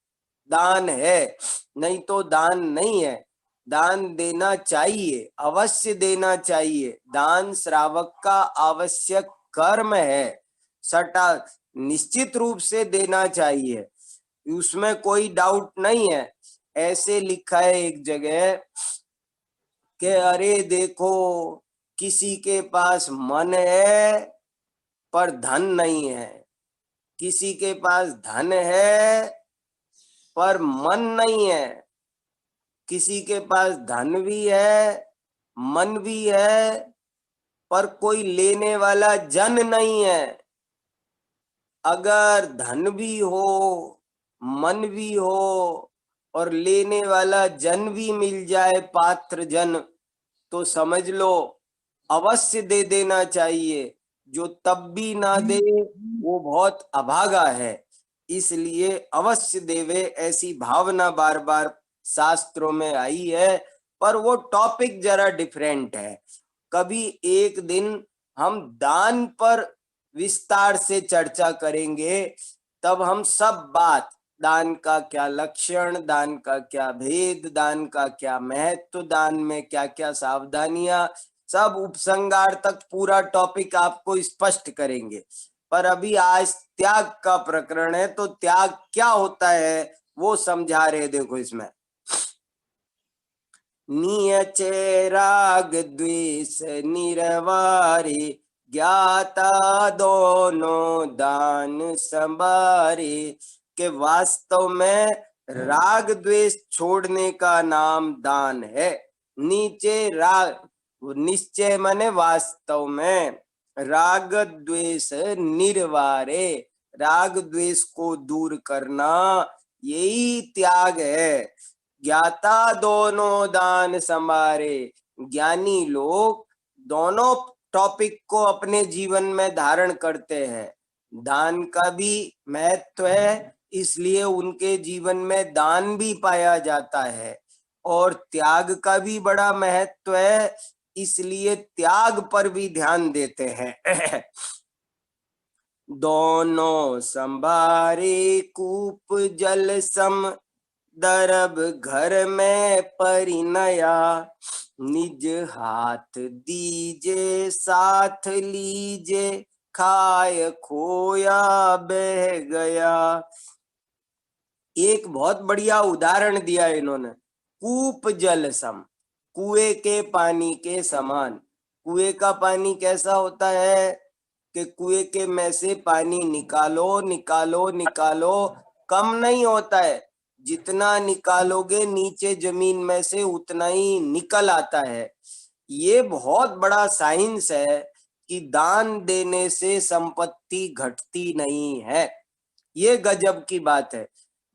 दान है, नहीं तो दान नहीं है। दान देना चाहिए, अवश्य देना चाहिए। दान श्रावक का आवश्यक कर्म है, सटा निश्चित रूप से देना चाहिए, उसमें कोई डाउट नहीं है। ऐसे लिखा है एक जगह कि अरे देखो, किसी के पास मन है पर धन नहीं है, किसी के पास धन है पर मन नहीं है, किसी के पास धन भी है, मन भी है, पर कोई लेने वाला जन नहीं है। अगर धन भी हो, मन भी हो और लेने वाला जन भी मिल जाए, पात्र जन, तो समझ लो अवश्य दे देना चाहिए। जो तब भी ना दे वो बहुत अभागा है, इसलिए अवश्य देवे, ऐसी भावना बार बार शास्त्रों में आई है। पर वो टॉपिक जरा डिफरेंट है। कभी एक दिन हम दान पर विस्तार से चर्चा करेंगे, तब हम सब बात, दान का क्या लक्षण, दान का क्या भेद, दान का क्या महत्व, दान में क्या क्या सावधानियां, सब उपसंहार तक पूरा टॉपिक आपको स्पष्ट करेंगे। पर अभी आज त्याग का प्रकरण है, तो त्याग क्या होता है वो समझा रहे। देखो इसमें नियचे राग द्वेष निरवारे, ज्ञाता दोनों दान संभारे। के वास्तव में राग द्वेष छोड़ने का नाम दान है। नीचे राग, निश्चय माने वास्तव में, राग द्वेष निर्वारे, राग द्वेष को दूर करना, यही त्याग है। ज्ञाता दोनों दान संभारे, ज्ञानी लोग दोनों टॉपिक को अपने जीवन में धारण करते हैं। दान का भी महत्व है, इसलिए उनके जीवन में दान भी पाया जाता है, और त्याग का भी बड़ा महत्व है, इसलिए त्याग पर भी ध्यान देते हैं। दोनों संभारे कूप जल सम, दरब घर में परिणया। निज हाथ दीजे साथ लीजे, खाय खोया बह गया। एक बहुत बढ़िया उदाहरण दिया इन्होंने, कूप जल सम, कुएं के पानी के समान। कुएं का पानी कैसा होता है कि कुएं के में से पानी निकालो निकालो निकालो, कम नहीं होता है, जितना निकालोगे नीचे जमीन में से उतना ही निकल आता है। ये बहुत बड़ा साइंस है कि दान देने से संपत्ति घटती नहीं है। ये गजब की बात है।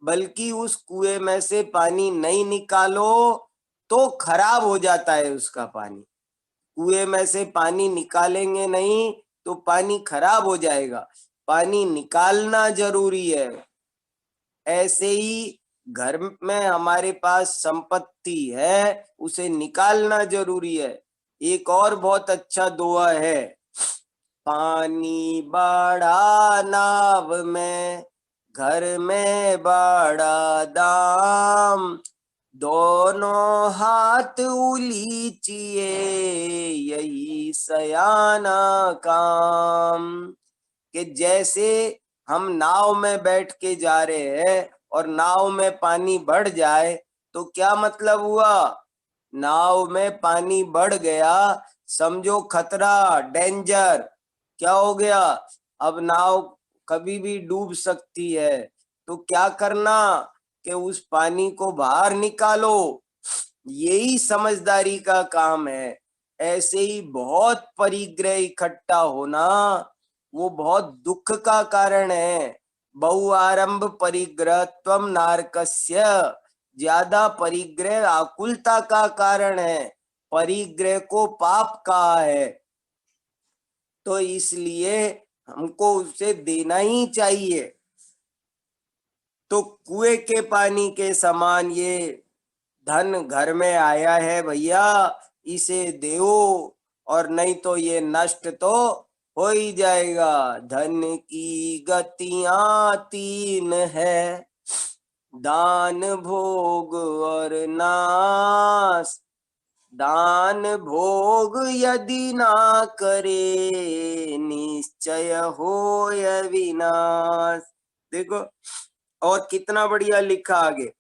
बल्कि उस कुएं में से पानी नहीं निकालो तो खराब हो जाता है उसका पानी। कुएं में से पानी निकालेंगे नहीं तो पानी खराब हो जाएगा, पानी निकालना जरूरी है। ऐसे ही घर में हमारे पास संपत्ति है, उसे निकालना जरूरी है। एक और बहुत अच्छा दोहा है, पानी बड़ा नाव में, घर में बड़ा दाम, दोनों हाथ उलीचिए, यही सयाना काम। कि जैसे हम नाव में बैठ के जा रहे हैं और नाव में पानी बढ़ जाए तो क्या मतलब हुआ, नाव में पानी बढ़ गया, समझो खतरा, डेंजर। क्या हो गया, अब नाव कभी भी डूब सकती है। तो क्या करना कि उस पानी को बाहर निकालो, यही समझदारी का काम है। ऐसे ही बहुत परिग्रह इकट्ठा होना वो बहुत दुख का कारण है। बहुआरंभ परिग्रह त्वम नारकस्य, ज्यादा परिग्रह आकुलता का कारण है। परिग्रह को पाप कहा है, तो इसलिए हमको उसे देना ही चाहिए। तो कुएं के पानी के समान ये धन घर में आया है भैया, इसे देओ, और नहीं तो ये नष्ट तो हो ही जाएगा। धन की गतियां तीन है, दान भोग और नाश। दान भोग यदि ना करे, निश्चय होय विनाश। देखो और कितना बढ़िया लिखा आगे,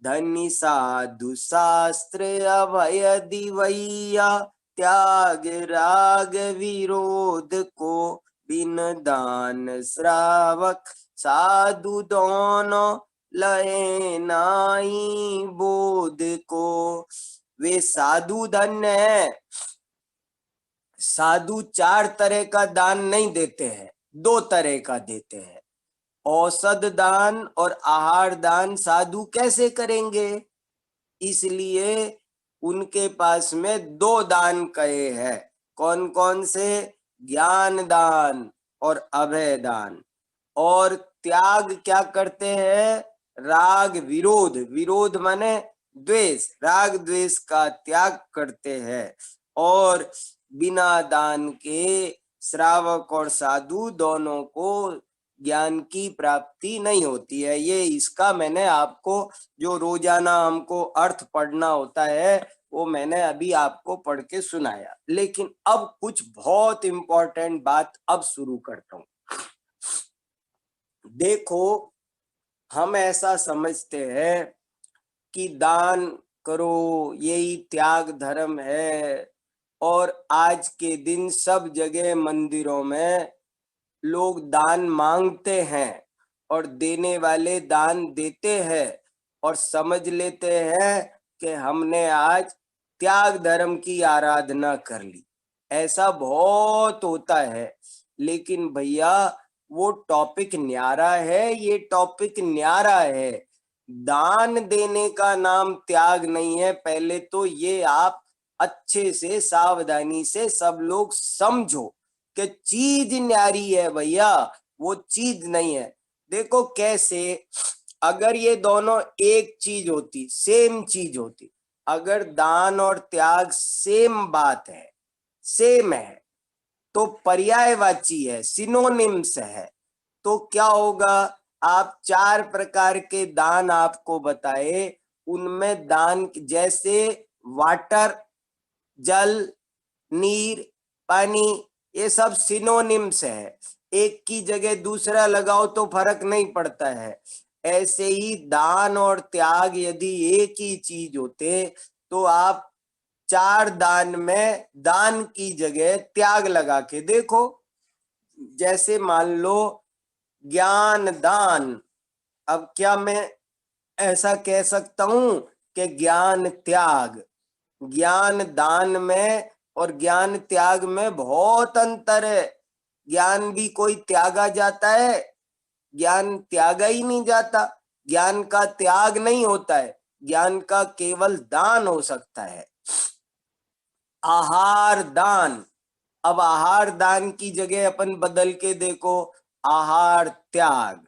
धनी साधु शास्त्र अभय दिवैया, त्याग राग विरोध को, बिन दान श्रावक साधु दोनों लहे नाई बोध को। वे साधु धन्य है। साधु चार तरह का दान नहीं देते हैं, दो तरह का देते हैं। औषध दान और आहार दान साधु कैसे करेंगे, इसलिए उनके पास में दो दान कहे हैं। कौन कौन से? ज्ञान दान और अभय दान। और त्याग क्या करते हैं? राग विरोध, विरोध माने द्वेष, राग द्वेष का त्याग करते हैं। और बिना दान के श्रावक और साधु दोनों को ज्ञान की प्राप्ति नहीं होती है। ये इसका मैंने आपको जो रोजाना हमको अर्थ पढ़ना होता है वो मैंने अभी आपको पढ़ के सुनाया। लेकिन अब कुछ बहुत इंपॉर्टेंट बात अब शुरू करता हूं। देखो हम ऐसा समझते हैं कि दान करो यही त्याग धर्म है, और आज के दिन सब जगह मंदिरों में लोग दान मांगते हैं और देने वाले दान देते हैं और समझ लेते हैं कि हमने आज त्याग धर्म की आराधना कर ली। ऐसा बहुत होता है। लेकिन भैया वो टॉपिक न्यारा है, ये टॉपिक न्यारा है। दान देने का नाम त्याग नहीं है। पहले तो ये आप अच्छे से सावधानी से सब लोग समझो कि चीज न्यारी है भैया, वो चीज नहीं है। देखो कैसे, अगर ये दोनों एक चीज होती, सेम चीज होती, अगर दान और त्याग सेम बात है, सेम है, तो पर्यायवाची है, सिनोनिम्स है, तो क्या होगा? आप चार प्रकार के दान आपको बताए, उनमें दान जैसे वाटर, जल, नीर, पानी, ये सब सिनोनिम्स है। एक की जगह दूसरा लगाओ तो फर्क नहीं पड़ता है। ऐसे ही दान और त्याग यदि एक ही चीज होते तो आप चार दान में दान की जगह त्याग लगा के देखो। जैसे मान लो ज्ञान दान, अब क्या मैं ऐसा कह सकता हूं कि ज्ञान त्याग? ज्ञान दान में और ज्ञान त्याग में बहुत अंतर है। ज्ञान भी कोई त्यागा जाता है? ज्ञान त्यागा ही नहीं जाता। ज्ञान का त्याग नहीं होता है, ज्ञान का केवल दान हो सकता है। आहार दान, अब आहार दान की जगह अपन बदल के देखो, आहार त्याग।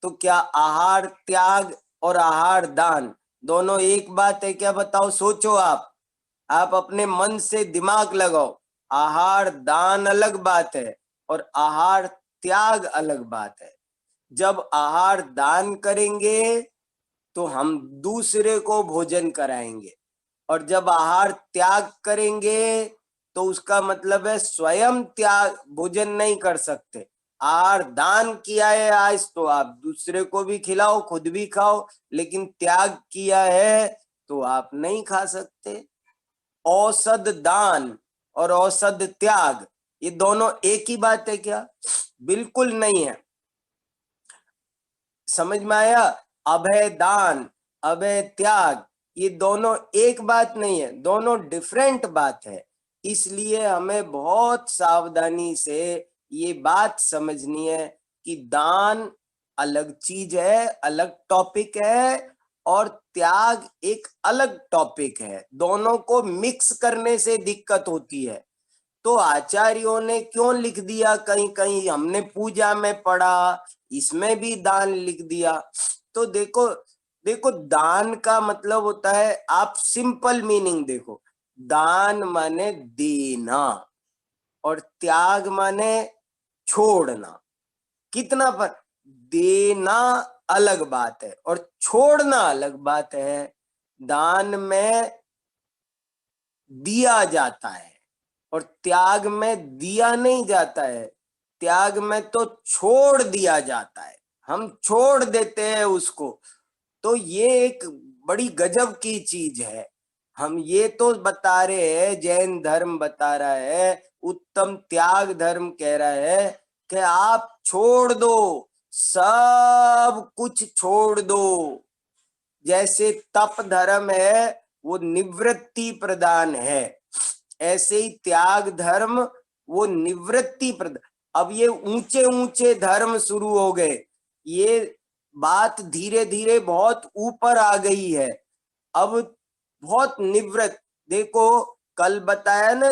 तो क्या आहार त्याग और आहार दान दोनों एक बात है क्या? बताओ, सोचो आप अपने मन से दिमाग लगाओ। आहार दान अलग बात है और आहार त्याग अलग बात है। जब आहार दान करेंगे तो हम दूसरे को भोजन कराएंगे, और जब आहार त्याग करेंगे तो उसका मतलब है स्वयं त्याग, भोजन नहीं कर सकते। आहार दान किया है आज तो आप दूसरे को भी खिलाओ, खुद भी खाओ, लेकिन त्याग किया है तो आप नहीं खा सकते। औषध दान और औषध त्याग ये दोनों एक ही बात है क्या? बिल्कुल नहीं है। समझ में आया? अभय दान, अभय त्याग, ये दोनों एक बात नहीं है, दोनों डिफरेंट बात है। इसलिए हमें बहुत सावधानी से ये बात समझनी है कि दान अलग चीज है, अलग टॉपिक है, और त्याग एक अलग टॉपिक है। दोनों को मिक्स करने से दिक्कत होती है। तो आचार्यों ने क्यों लिख दिया, कहीं कहीं हमने पूजा में पढ़ा, इसमें भी दान लिख दिया। तो देखो देखो, दान का मतलब होता है, आप सिंपल मीनिंग देखो, दान माने देना और त्याग माने छोड़ना। कितना पर देना अलग बात है और छोड़ना अलग बात है। दान में दिया जाता है और त्याग में दिया नहीं जाता है। त्याग में तो छोड़ दिया जाता है, हम छोड़ देते हैं उसको। तो ये एक बड़ी गजब की चीज है। हम ये तो बता रहे हैं, जैन धर्म बता रहा है, उत्तम त्याग धर्म कह रहा है कि आप छोड़ दो, सब कुछ छोड़ दो। जैसे तप धर्म है वो निवृत्ति प्रदान है, ऐसे ही त्याग धर्म वो निवृत्ति प्रदान। अब ये ऊंचे ऊंचे धर्म शुरू हो गए, ये बात धीरे धीरे बहुत ऊपर आ गई है। अब बहुत निवृत्त, देखो कल बताया ना,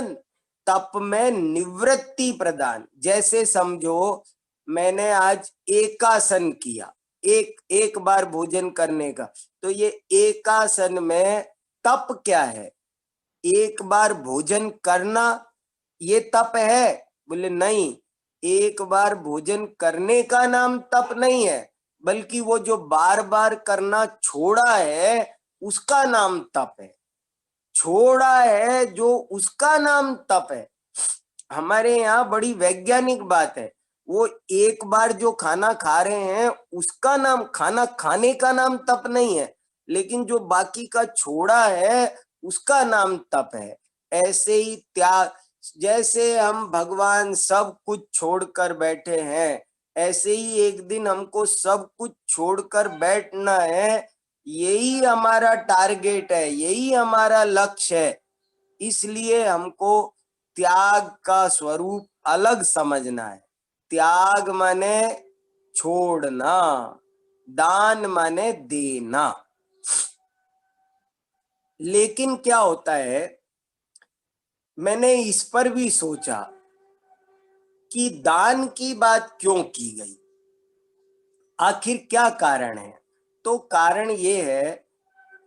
तप में निवृत्ति प्रदान। जैसे समझो मैंने आज एकासन किया, एक बार भोजन करने का, तो ये एकासन में तप क्या है? एक बार भोजन करना ये तप है? बोले नहीं, एक बार भोजन करने का नाम तप नहीं है, बल्कि वो जो बार बार करना छोड़ा है उसका नाम तप है। छोड़ा है जो, उसका नाम तप है। हमारे यहाँ बड़ी वैज्ञानिक बात है, वो एक बार जो खाना खा रहे हैं उसका नाम, खाना खाने का नाम तप नहीं है, लेकिन जो बाकी का छोड़ा है उसका नाम तप है। ऐसे ही त्याग, जैसे हम भगवान सब कुछ छोड़कर बैठे हैं, ऐसे ही एक दिन हमको सब कुछ छोड़कर बैठना है। यही हमारा टारगेट है, यही हमारा लक्ष्य है। इसलिए हमको त्याग का स्वरूप अलग समझना है। त्याग माने छोड़ना, दान माने देना। लेकिन क्या होता है, मैंने इस पर भी सोचा कि दान की बात क्यों की गई, आखिर क्या कारण है? तो कारण ये है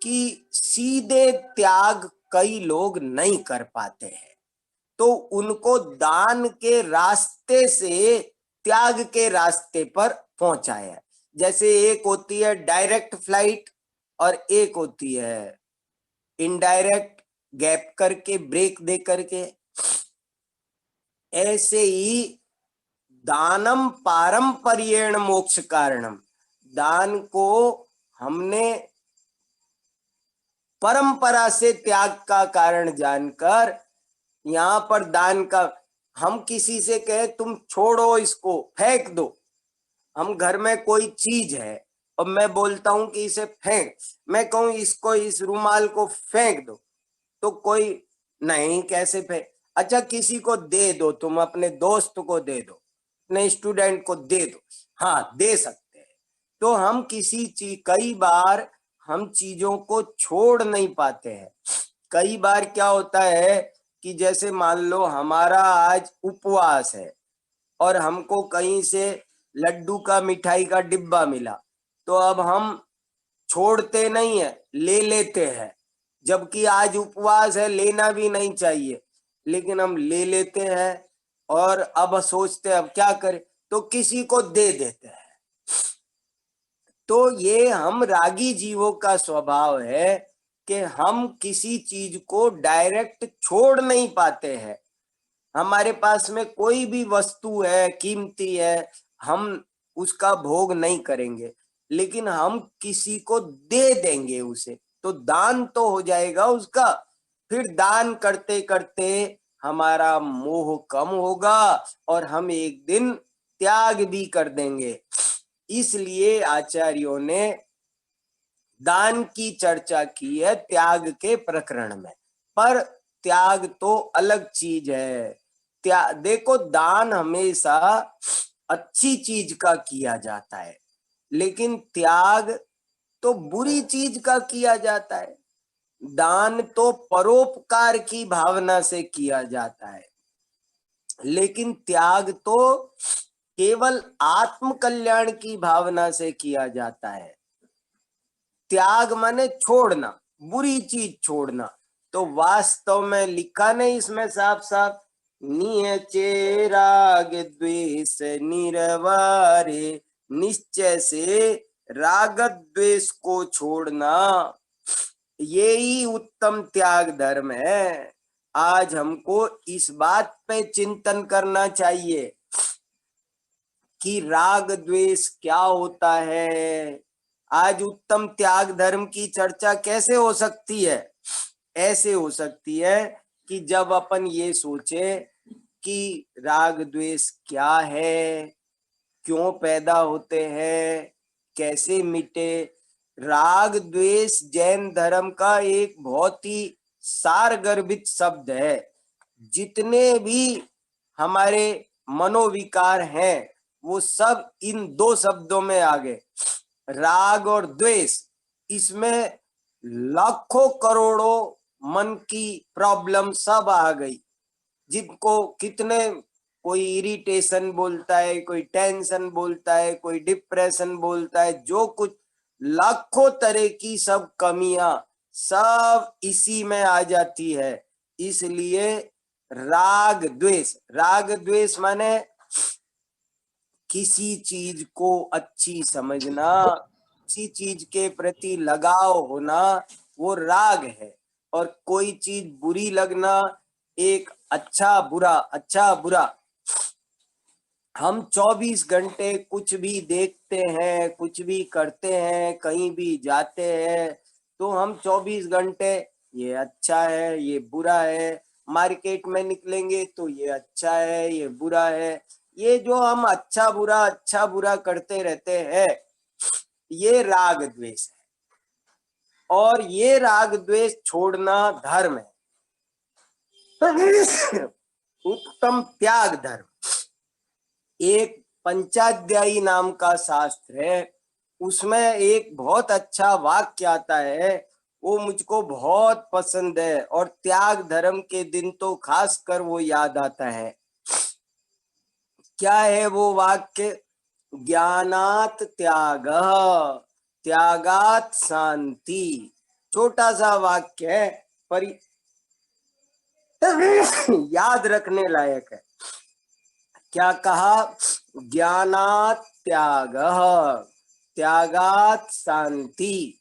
कि सीधे त्याग कई लोग नहीं कर पाते हैं, तो उनको दान के रास्ते से त्याग के रास्ते पर पहुंचाया। जैसे एक होती है डायरेक्ट फ्लाइट और एक होती है इनडायरेक्ट, गैप करके, ब्रेक दे करके। ऐसे ही दानम पारंपर्येण मोक्ष कारणम, दान को हमने परंपरा से त्याग का कारण जानकर, यहाँ पर दान का, हम किसी से कहे तुम छोड़ो इसको, फेंक दो। हम घर में कोई चीज है और मैं बोलता हूं कि इसे फेंक, मैं कहूं इसको, इस रुमाल को फेंक दो, तो कोई नहीं, कैसे फेंक? अच्छा किसी को दे दो, तुम अपने दोस्त को दे दो, अपने स्टूडेंट को दे दो, हाँ दे सकते हैं। तो हम किसी चीज, कई बार हम चीजों को छोड़ नहीं पाते हैं। कई बार क्या होता है कि जैसे मान लो हमारा आज उपवास है और हमको कहीं से लड्डू का, मिठाई का डिब्बा मिला, तो अब हम छोड़ते नहीं है, ले लेते हैं, जबकि आज उपवास है, लेना भी नहीं चाहिए, लेकिन हम ले लेते हैं। और अब सोचते हैं अब क्या करें, तो किसी को दे देते हैं। तो ये हम रागी जीवों का स्वभाव है कि हम किसी चीज को डायरेक्ट छोड़ नहीं पाते हैं। हमारे पास में कोई भी वस्तु है, कीमती है, हम उसका भोग नहीं करेंगे, लेकिन हम किसी को दे देंगे उसे, तो दान तो हो जाएगा उसका। फिर दान करते करते हमारा मोह कम होगा और हम एक दिन त्याग भी कर देंगे। इसलिए आचार्यों ने दान की चर्चा की है त्याग के प्रकरण में। पर त्याग तो अलग चीज है। देखो, दान हमेशा अच्छी चीज का किया जाता है, लेकिन त्याग तो बुरी चीज का किया जाता है। दान तो परोपकार की भावना से किया जाता है, लेकिन त्याग तो केवल आत्म कल्याण की भावना से किया जाता है। त्याग माने छोड़ना, बुरी चीज छोड़ना। तो वास्तव में लिखा नहीं इसमें साफ साफ, नियचे राग द्वेष निरवारे, निश्चय से राग द्वेष को छोड़ना, यही उत्तम त्याग धर्म है। आज हमको इस बात पे चिंतन करना चाहिए कि राग द्वेष क्या होता है। आज उत्तम त्याग धर्म की चर्चा कैसे हो सकती है? ऐसे हो सकती है कि जब अपन ये सोचे कि राग द्वेष क्या है, क्यों पैदा होते हैं, कैसे मिटे। राग द्वेष जैन धर्म का एक बहुत ही सारगर्भित शब्द है। जितने भी हमारे मनोविकार हैं वो सब इन दो शब्दों में आ गए, राग और द्वेष। इसमें लाखों करोड़ों मन की प्रॉब्लम सब आ गई, जिनको कितने, कोई इरिटेशन बोलता है, कोई टेंशन बोलता है, कोई डिप्रेशन बोलता है, जो कुछ लाखों तरह की सब कमियां सब इसी में आ जाती है। इसलिए राग द्वेष माने किसी चीज को अच्छी समझना, किसी चीज के प्रति लगाव होना, वो राग है। और कोई चीज बुरी लगना, एक अच्छा बुरा। हम 24 घंटे कुछ भी देखते हैं, कुछ भी करते हैं, कहीं भी जाते हैं, तो हम 24 घंटे ये अच्छा है, ये बुरा है। मार्केट में निकलेंगे तो ये अच्छा है, ये बुरा है। ये जो हम अच्छा बुरा करते रहते हैं, ये राग द्वेष है। और ये राग द्वेष छोड़ना धर्म है, उत्तम त्याग धर्म। एक पंचाध्यायी नाम का शास्त्र है, उसमें एक बहुत अच्छा वाक्य आता है, वो मुझको बहुत पसंद है और त्याग धर्म के दिन तो खासकर वो याद आता है। क्या है वो वाक्य? ज्ञानात त्याग, त्यागात शांति। छोटा सा वाक्य है पर याद रखने लायक है। क्या कहा? ज्ञानात त्याग, त्यागात शांति।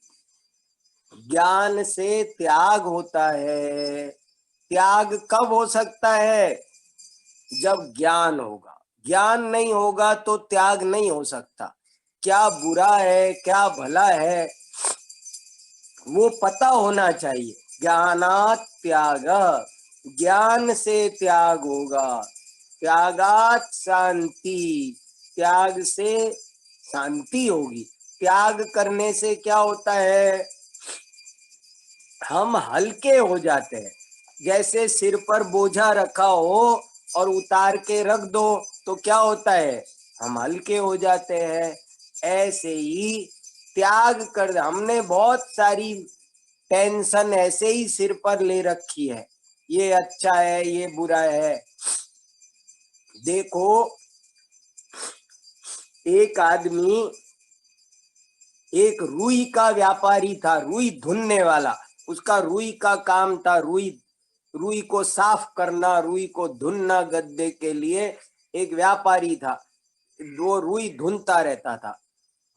ज्ञान से त्याग होता है। त्याग कब हो सकता है? जब ज्ञान होगा। ज्ञान नहीं होगा तो त्याग नहीं हो सकता। क्या बुरा है, क्या भला है, वो पता होना चाहिए। ज्ञानात त्याग, ज्ञान से त्याग होगा। त्यागात शांति, त्याग से शांति होगी। त्याग करने से क्या होता है? हम हल्के हो जाते हैं। जैसे सिर पर बोझा रखा हो और उतार के रख दो तो क्या होता है? हम हल्के हो जाते हैं। ऐसे ही त्याग कर, हमने बहुत सारी टेंशन ऐसे ही सिर पर ले रखी है, ये अच्छा है, ये बुरा है। देखो, एक आदमी, एक रुई का व्यापारी था, रुई धुनने वाला। उसका रुई का काम था, रुई को साफ करना, रुई को धुनना गद्दे के लिए। एक व्यापारी था, वो रुई धुनता रहता था,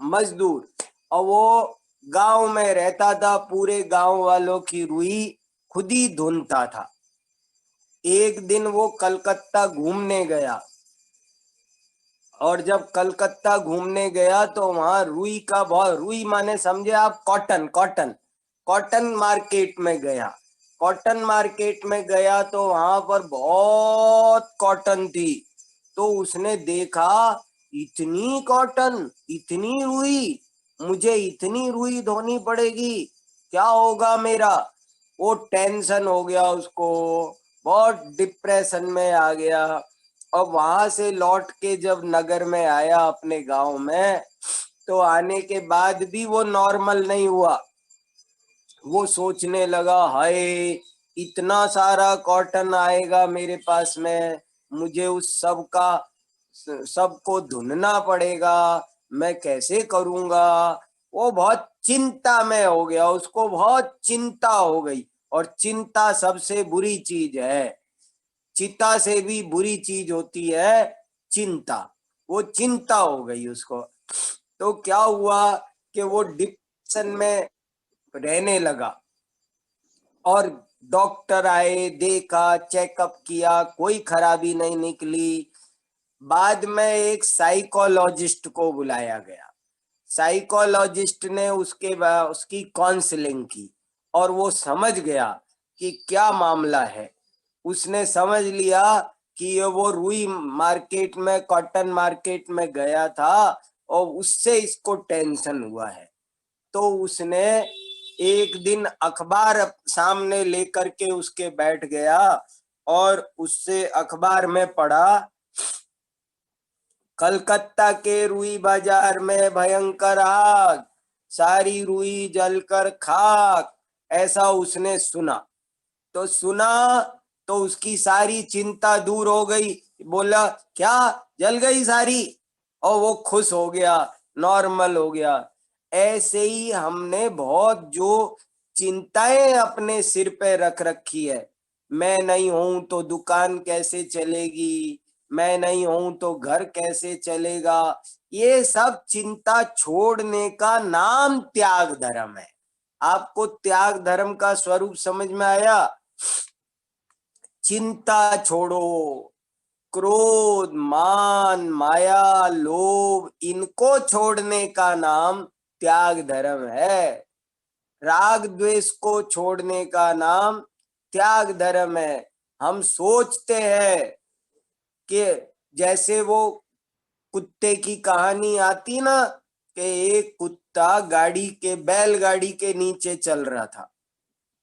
मजदूर। और वो गांव में रहता था, पूरे गांव वालों की रुई खुद ही धुनता था। एक दिन वो कलकत्ता घूमने गया, और जब कलकत्ता घूमने गया तो वहां रुई का बहुत, रुई माने समझे आप कॉटन मार्केट में गया। कॉटन मार्केट में गया तो वहां पर बहुत कॉटन थी। तो उसने देखा इतनी कॉटन, इतनी रुई, मुझे इतनी रुई धोनी पड़ेगी, क्या होगा मेरा। वो टेंशन हो गया उसको, बहुत डिप्रेशन में आ गया। और वहां से लौट के जब नगर में आया अपने गांव में, तो आने के बाद भी वो नॉर्मल नहीं हुआ। वो सोचने लगा, हाय इतना सारा कॉटन आएगा मेरे पास में, मुझे उस सब का सबको धुनना पड़ेगा, मैं कैसे करूंगा। वो बहुत चिंता में हो गया, उसको बहुत चिंता हो गई। और चिंता सबसे बुरी चीज है, चिता से भी बुरी चीज होती है चिंता। वो चिंता हो गई उसको। तो क्या हुआ कि वो डिप्रेशन में रहने लगा। और डॉक्टर आए, देखा, चेकअप किया, कोई खराबी नहीं निकली। बाद में एक साइकोलॉजिस्ट को बुलाया गया। साइकोलॉजिस्ट ने उसकी काउंसलिंग की और वो समझ गया कि क्या मामला है। उसने समझ लिया कि ये वो रुई मार्केट में, कॉटन मार्केट में गया था और उससे इसको टेंशन हुआ है। तो उसने एक दिन अखबार सामने लेकर के उसके बैठ गया और उससे अखबार में पढ़ा, कलकत्ता के रुई बाजार में भयंकर आग, सारी रुई जलकर खाक। ऐसा उसने सुना। तो सुना तो उसकी सारी चिंता दूर हो गई। बोला, क्या जल गई सारी? और वो खुश हो गया, नॉर्मल हो गया। ऐसे ही हमने बहुत जो चिंताएं अपने सिर पे रख रखी है, मैं नहीं हूं तो दुकान कैसे चलेगी, मैं नहीं हूं तो घर कैसे चलेगा, ये सब चिंता छोड़ने का नाम त्याग धर्म है। आपको त्याग धर्म का स्वरूप समझ में आया? चिंता छोड़ो, क्रोध, मान, माया, लोभ, इनको छोड़ने का नाम त्याग धर्म है। राग द्वेष को छोड़ने का नाम त्याग धर्म है। हम सोचते हैं कि जैसे वो कुत्ते की कहानी आती ना, कि एक कुत्ता बैलगाड़ी के नीचे चल रहा था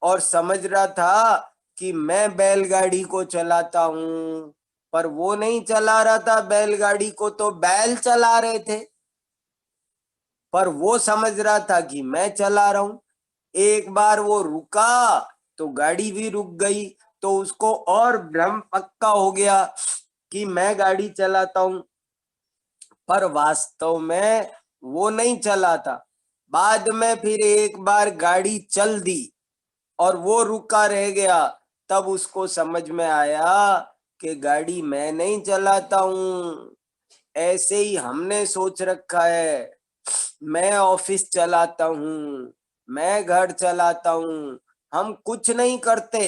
और समझ रहा था कि मैं बैलगाड़ी को चलाता हूं, पर वो नहीं चला रहा था बैलगाड़ी को, तो बैल चला रहे थे। पर वो समझ रहा था कि मैं चला रहा हूं। एक बार वो रुका तो गाड़ी भी रुक गई, तो उसको और भ्रम पक्का हो गया कि मैं गाड़ी चलाता हूं, पर वास्तव में वो नहीं चला था। बाद में फिर एक बार गाड़ी चल दी और वो रुका रह गया, तब उसको समझ में आया कि गाड़ी मैं नहीं चलाता हूं। ऐसे ही हमने सोच रखा है, मैं ऑफिस चलाता हूं, मैं घर चलाता हूं, हम कुछ नहीं करते।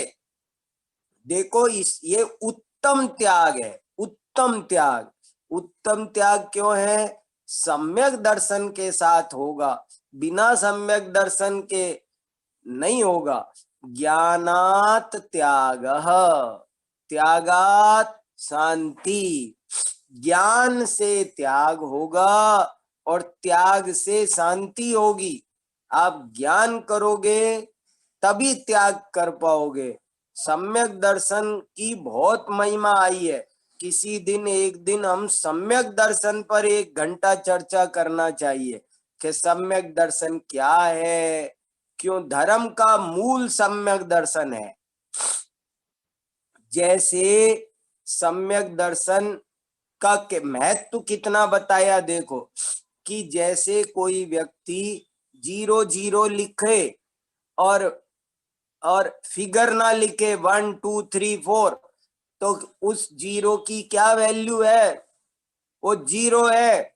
देखो, ये उत्तम त्याग है, उत्तम त्याग। उत्तम त्याग क्यों है? सम्यक दर्शन के साथ होगा, बिना सम्यक दर्शन के नहीं होगा। ज्ञानात त्यागः, त्यागात शांति। ज्ञान से त्याग होगा और त्याग से शांति होगी। आप ज्ञान करोगे तभी त्याग कर पाओगे। सम्यक दर्शन की बहुत महिमा आई है। किसी दिन, एक दिन हम सम्यक दर्शन पर 1 घंटा चर्चा करना चाहिए कि सम्यक दर्शन क्या है, क्यों धर्म का मूल सम्यक दर्शन है। जैसे सम्यक दर्शन का महत्व कितना बताया, देखो कि जैसे कोई व्यक्ति 0 0 लिखे और फिगर ना लिखे 1 2 3 4, तो उस 0 की क्या वैल्यू है? वो 0 है।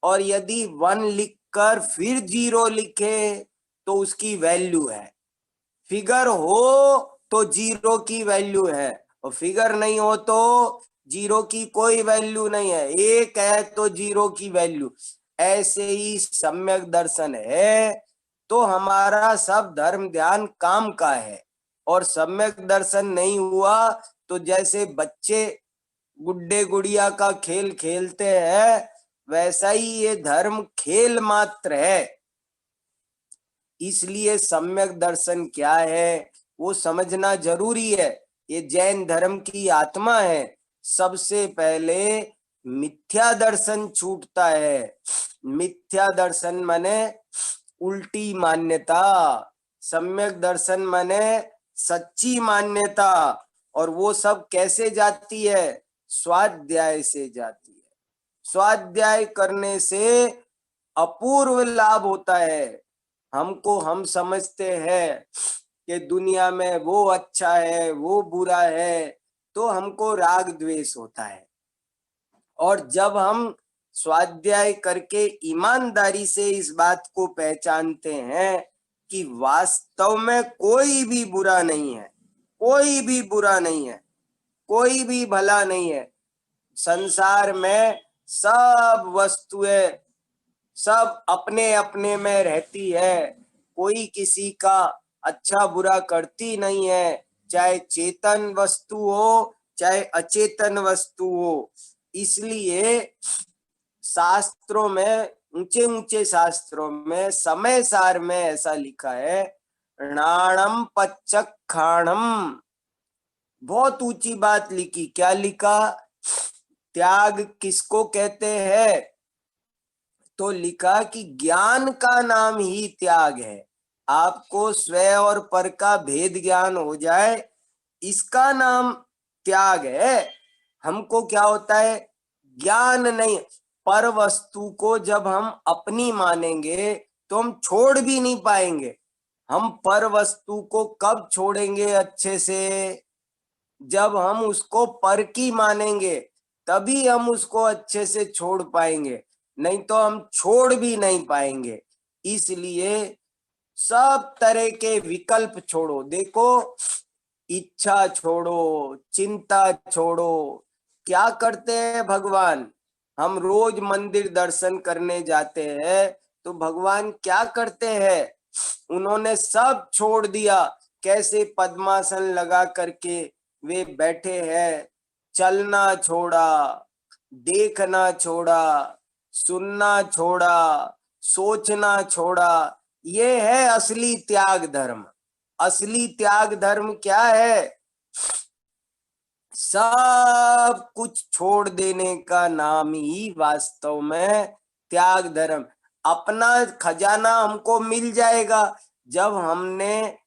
और यदि 1 लिखकर फिर 0 लिखे तो उसकी वैल्यू है। फिगर हो तो 0 की वैल्यू है, और फिगर नहीं हो तो 0 की कोई वैल्यू नहीं है। एक है तो 0 की वैल्यू। ऐसे ही सम्यक दर्शन है तो हमारा सब धर्म ध्यान काम का है। और सम्यक दर्शन नहीं हुआ तो जैसे बच्चे गुड्डे गुड़िया का खेल खेलते हैं, वैसा ही ये धर्म खेल मात्र है। इसलिए सम्यक दर्शन क्या है वो समझना जरूरी है। ये जैन धर्म की आत्मा है। सबसे पहले मिथ्या दर्शन छूटता है। मिथ्या दर्शन माने उल्टी मान्यता, सम्यक दर्शन माने सच्ची मान्यता। और वो सब कैसे जाती है? स्वाध्याय से जाती है। स्वाध्याय करने से अपूर्व लाभ होता है। हम समझते हैं कि दुनिया में वो अच्छा है वो बुरा है, तो हमको राग द्वेष होता है। और जब हम स्वाध्याय करके ईमानदारी से इस बात को पहचानते हैं कि वास्तव में कोई भी बुरा नहीं है, कोई भी बुरा नहीं है, कोई भी भला नहीं है, संसार में सब वस्तुएं सब अपने अपने में रहती है, कोई किसी का अच्छा बुरा करती नहीं है, चाहे चेतन वस्तु हो चाहे अचेतन वस्तु हो। इसलिए शास्त्रों में, ऊंचे ऊंचे शास्त्रों में समय सार में ऐसा लिखा है, णाणम पच्चखाणम। बहुत ऊंची बात लिखी। क्या लिखा? त्याग किसको कहते हैं? तो लिखा कि ज्ञान का नाम ही त्याग है। आपको स्वयं और पर का भेद ज्ञान हो जाए, इसका नाम त्याग है। हमको क्या होता है? ज्ञान नहीं। पर वस्तु को जब हम अपनी मानेंगे तो हम छोड़ भी नहीं पाएंगे। हम पर वस्तु को कब छोड़ेंगे अच्छे से? जब हम उसको पर की मानेंगे, तभी हम उसको अच्छे से छोड़ पाएंगे, नहीं तो हम छोड़ भी नहीं पाएंगे। इसलिए सब तरह के विकल्प छोड़ो। देखो, इच्छा छोड़ो, चिंता छोड़ो। क्या करते हैं भगवान? हम रोज मंदिर दर्शन करने जाते हैं तो भगवान क्या करते हैं? उन्होंने सब छोड़ दिया। कैसे पद्मासन लगा करके वे बैठे हैं। चलना छोड़ा, देखना छोड़ा, सुनना छोड़ा, सोचना छोड़ा। ये है असली त्याग धर्म। असली त्याग धर्म क्या है? सब कुछ छोड़ देने का नाम ही वास्तव में त्याग धर्म। अपना खजाना हमको मिल जाएगा। जब हमने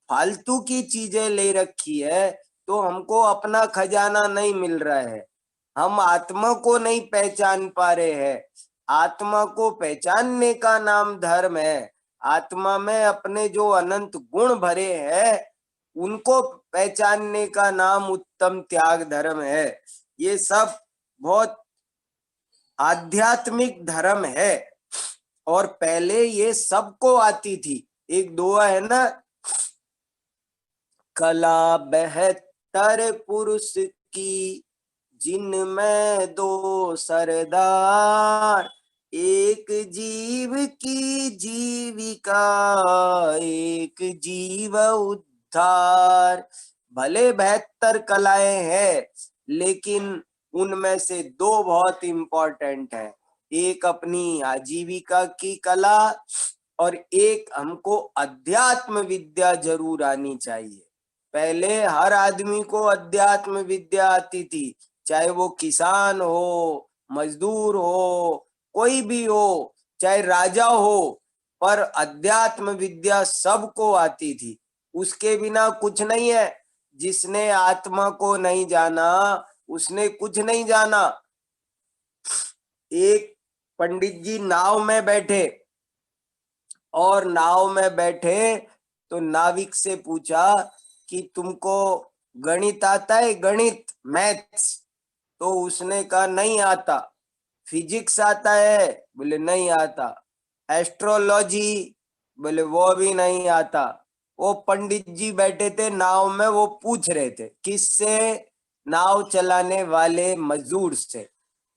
फालतू की चीजें ले रखी है तो हमको अपना खजाना नहीं मिल रहा है। हम आत्मा को नहीं पहचान पा रहे हैं। आत्मा को पहचानने का नाम धर्म है। आत्मा में अपने जो अनंत गुण भरे हैं उनको पहचानने का नाम उत्तम त्याग धर्म है। ये सब बहुत आध्यात्मिक धर्म है। और पहले ये सबको आती थी। एक दुआ है ना, कला बेहतर पुरुष की जिनमें दो सरदार, एक जीव की जीविका एक जीव उद्धार। भले 72 कलाएं हैं, लेकिन उनमें से दो बहुत इंपॉर्टेंट है। एक अपनी आजीविका की कला और एक हमको अध्यात्म विद्या जरूर आनी चाहिए। पहले हर आदमी को अध्यात्म विद्या आती थी, चाहे वो किसान हो, मजदूर हो, कोई भी हो, चाहे राजा हो, पर अध्यात्म विद्या सबको आती थी। उसके बिना कुछ नहीं है। जिसने आत्मा को नहीं जाना उसने कुछ नहीं जाना। एक पंडित जी नाव में बैठे और नाव में बैठे तो नाविक से पूछा कि तुमको गणित आता है? गणित, मैथ्स? तो उसने कहा नहीं आता। फिजिक्स आता है? बोले नहीं आता। एस्ट्रोलॉजी? बोले वो भी नहीं आता। वो पंडित जी बैठे थे नाव में, वो पूछ रहे थे किससे? नाव चलाने वाले मजदूर से।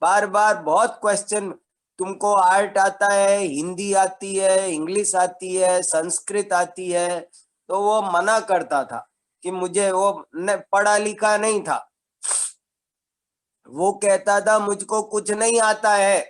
बार बार बहुत क्वेश्चन। तुमको आर्ट आता है? हिंदी आती है? इंग्लिश आती है? संस्कृत आती है? तो वो मना करता था कि मुझे वो पढ़ा लिखा नहीं था। वो कहता था मुझको कुछ नहीं आता है।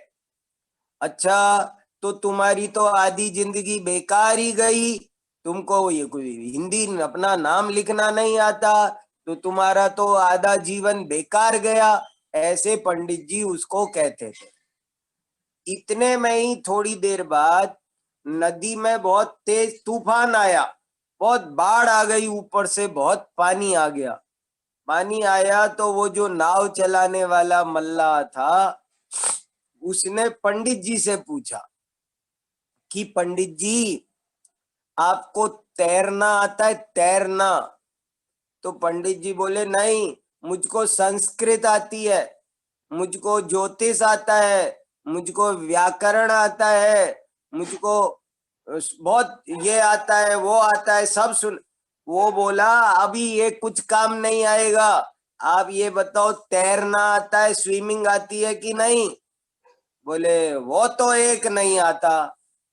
अच्छा, तो तुम्हारी तो आधी जिंदगी बेकार ही गई। तुमको ये कोई हिंदी अपना नाम लिखना नहीं आता, तो तुम्हारा तो आधा जीवन बेकार गया। ऐसे पंडित जी उसको कहते थे। इतने में ही थोड़ी देर बाद नदी में बहुत तेज तूफान आया, बहुत बाढ़ आ गई, ऊपर से बहुत पानी आ गया। पानी आया तो वो जो नाव चलाने वाला मल्लाह था, उसने पंडित जी से पूछा कि पंडित जी, आपको तैरना आता है, तैरना? तो पंडित जी बोले, नहीं, मुझको संस्कृत आती है, मुझको ज्योतिष आता है, मुझको व्याकरण आता है, मुझको बहुत ये आता है, वो आता है, सब सुन। वो बोला, अभी ये कुछ काम नहीं आएगा, आप ये बताओ, तैरना आता है, स्विमिंग आती है कि नहीं? बोले, वो तो एक नहीं आता।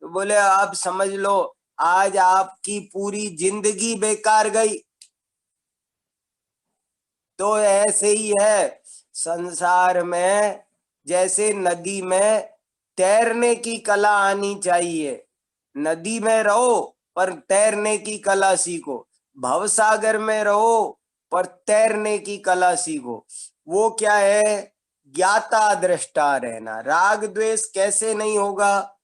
तो बोले, अब समझ लो, आज आपकी पूरी जिंदगी बेकार गई। तो ऐसे ही है संसार में, जैसे नदी में तैरने की कला आनी चाहिए। नदी में रहो पर तैरने की कला सीखो, भवसागर में रहो पर तैरने की कला सीखो। वो क्या है? ज्ञाता दृष्टा रहना। राग द्वेष कैसे नहीं होगा?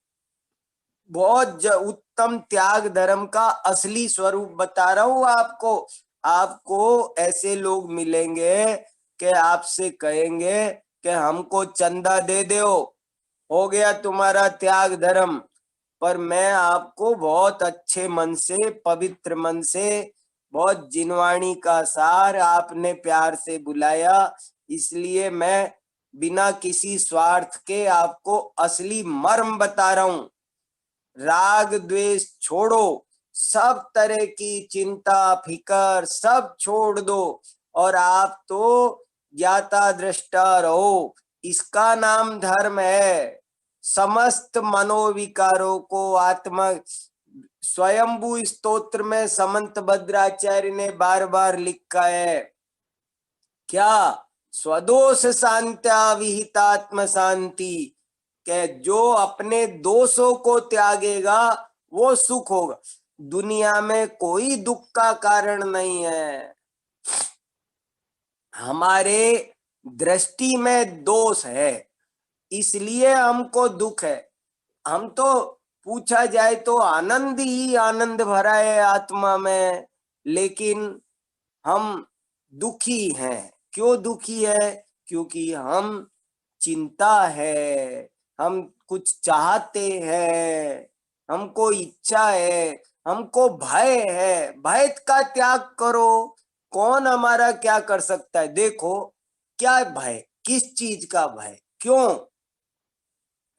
बहुत उत्तम त्याग धर्म का असली स्वरूप बता रहा हूं आपको। आपको ऐसे लोग मिलेंगे कि आपसे कहेंगे कि हमको चंदा दे दो, हो गया तुम्हारा त्याग धर्म। पर मैं आपको बहुत अच्छे मन से, पवित्र मन से, बहुत जिनवाणी का सार आपने प्यार से बुलाया, इसलिए मैं बिना किसी स्वार्थ के आपको असली मर्म बता रहा हूं। राग द्वेष छोड़ो, सब तरह की चिंता फिकर सब छोड़ दो, और आप तो ज्ञाता दृष्टा रहो। इसका नाम धर्म है। समस्त मनोविकारों को आत्मा, स्वयंभू स्तोत्र में समंत भद्राचार्य ने बार बार लिखा है, क्या? स्वदोष शांत्या विहितात्म शांति, के जो अपने दोषों को त्यागेगा वो सुख होगा। दुनिया में कोई दुख का कारण नहीं है। हमारे दृष्टि में दोष है, इसलिए हमको दुख है। हम तो पूछा जाए तो आनंद ही आनंद भरा है आत्मा में, लेकिन हम दुखी हैं। क्यों दुखी है? क्योंकि हम चिंता है, हम कुछ चाहते हैं, हमको इच्छा है, हमको भय है। भय का त्याग करो। कौन हमारा क्या कर सकता है? देखो, क्या भय? किस चीज का भय? क्यों?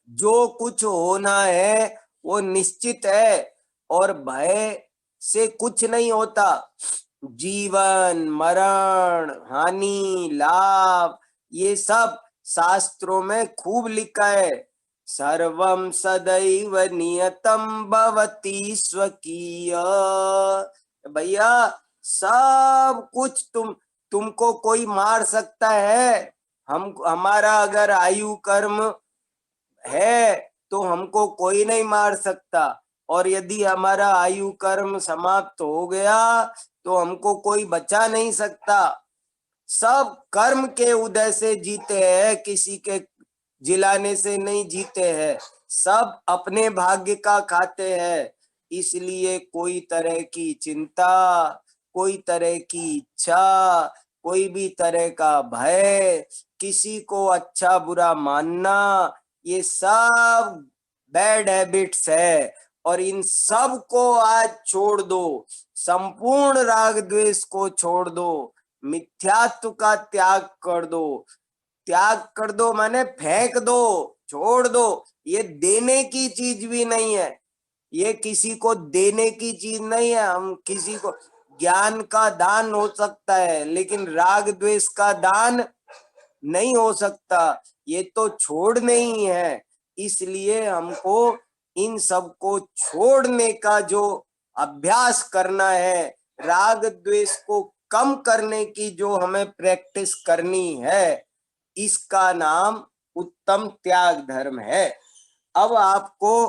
जो कुछ होना है वो निश्चित है, और भय से कुछ नहीं होता। जीवन मरण हानि लाभ, ये सब शास्त्रों में खूब लिखा है। सर्वम सदैव नियतम भवति स्वकीय। भैया, सब कुछ तुमको कोई मार सकता है? हम हमारा अगर आयु कर्म है तो हमको कोई नहीं मार सकता, और यदि हमारा आयु कर्म समाप्त हो गया तो हमको कोई बचा नहीं सकता। सब कर्म के उदय से जीते हैं, किसी के जिलाने से नहीं जीते हैं। सब अपने भाग्य का खाते हैं। इसलिए कोई तरह की चिंता, कोई तरह की इच्छा, कोई भी तरह का भय, किसी को अच्छा बुरा मानना, ये सब बैड हैबिट्स है। और इन सब को आज छोड़ दो। संपूर्ण राग द्वेष को छोड़ दो। मिथ्यात्व का त्याग कर दो। त्याग कर दो माने फेंक दो, छोड़ दो। ये देने की चीज भी नहीं है, ये किसी को देने की चीज नहीं है। हम किसी को, ज्ञान का दान हो सकता है लेकिन राग द्वेष का दान नहीं हो सकता। ये तो छोड़ने ही है। इसलिए हमको इन सब को छोड़ने का जो अभ्यास करना है, राग द्वेष को कम करने की जो हमें प्रैक्टिस करनी है, इसका नाम उत्तम त्याग धर्म है। अब आपको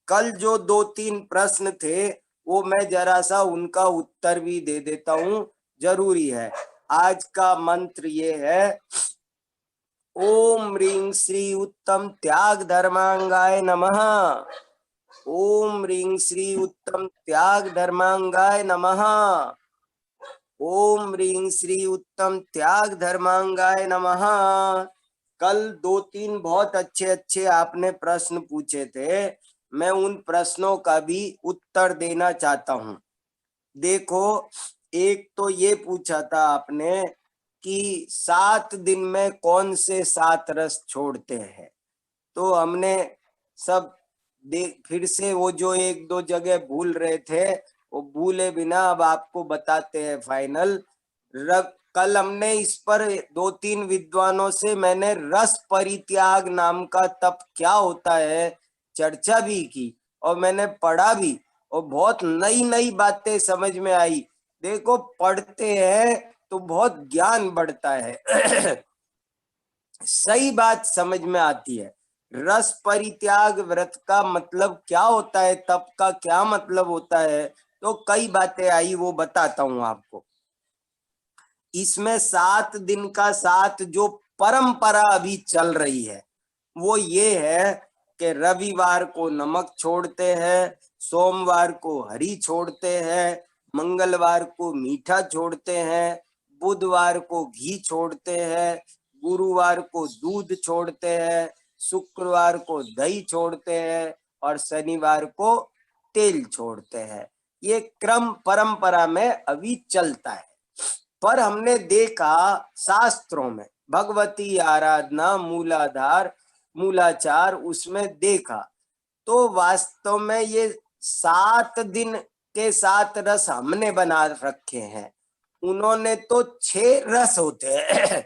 कल जो 2-3 प्रश्न थे वो मैं जरा सा उनका उत्तर भी दे देता हूं, जरूरी है। आज का मंत्र ये है, ओम ह्रीं श्री उत्तम त्याग धर्मांगाय नमः। ओम ह्रीं श्री उत्तम त्याग धर्मांगाय नमः। ओम ह्रीं श्री उत्तम त्याग धर्मांगाय नमः। कल 2-3 बहुत अच्छे अच्छे आपने प्रश्न पूछे थे, मैं उन प्रश्नों का भी उत्तर देना चाहता हूं। देखो, एक तो ये पूछा था आपने कि 7 दिन में कौन से 7 रस छोड़ते हैं, तो हमने सब फिर से वो जो 1-2 जगह भूल रहे थे वो भूले बिना अब आपको बताते हैं फाइनल। कल हमने इस पर 2-3 विद्वानों से मैंने रस परित्याग नाम का तप क्या होता है चर्चा भी की और मैंने पढ़ा भी, और बहुत नई नई बातें समझ में आई। देखो, पढ़ते हैं तो बहुत ज्ञान बढ़ता है सही बात समझ में आती है। रस परित्याग व्रत का मतलब क्या होता है, तप का क्या मतलब होता है, तो कई बातें आई, वो बताता हूं आपको। इसमें 7 दिन का 7 जो परंपरा अभी चल रही है वो ये है कि रविवार को नमक छोड़ते हैं, सोमवार को हरी छोड़ते हैं, मंगलवार को मीठा छोड़ते हैं, बुधवार को घी छोड़ते हैं, गुरुवार को दूध छोड़ते हैं, शुक्रवार को दही छोड़ते हैं और शनिवार को तेल छोड़ते हैं। ये क्रम परंपरा में अभी चलता है। पर हमने देखा शास्त्रों में भगवती आराधना मूलाधार मूलाचार उसमें देखा तो वास्तव में ये 7 दिन के 7 रस हमने बना रखे हैं, उन्होंने तो 6 रस होते हैं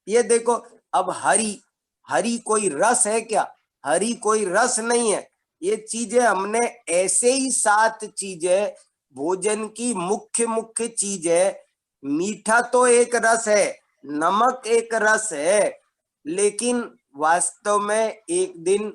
ये देखो, अब हरी हरी कोई रस है क्या? हरी कोई रस नहीं है। ये चीजें हमने ऐसे ही 7 चीजें भोजन की मुख्य मुख्य चीजें, मीठा तो एक रस है, नमक एक रस है, लेकिन वास्तव में एक दिन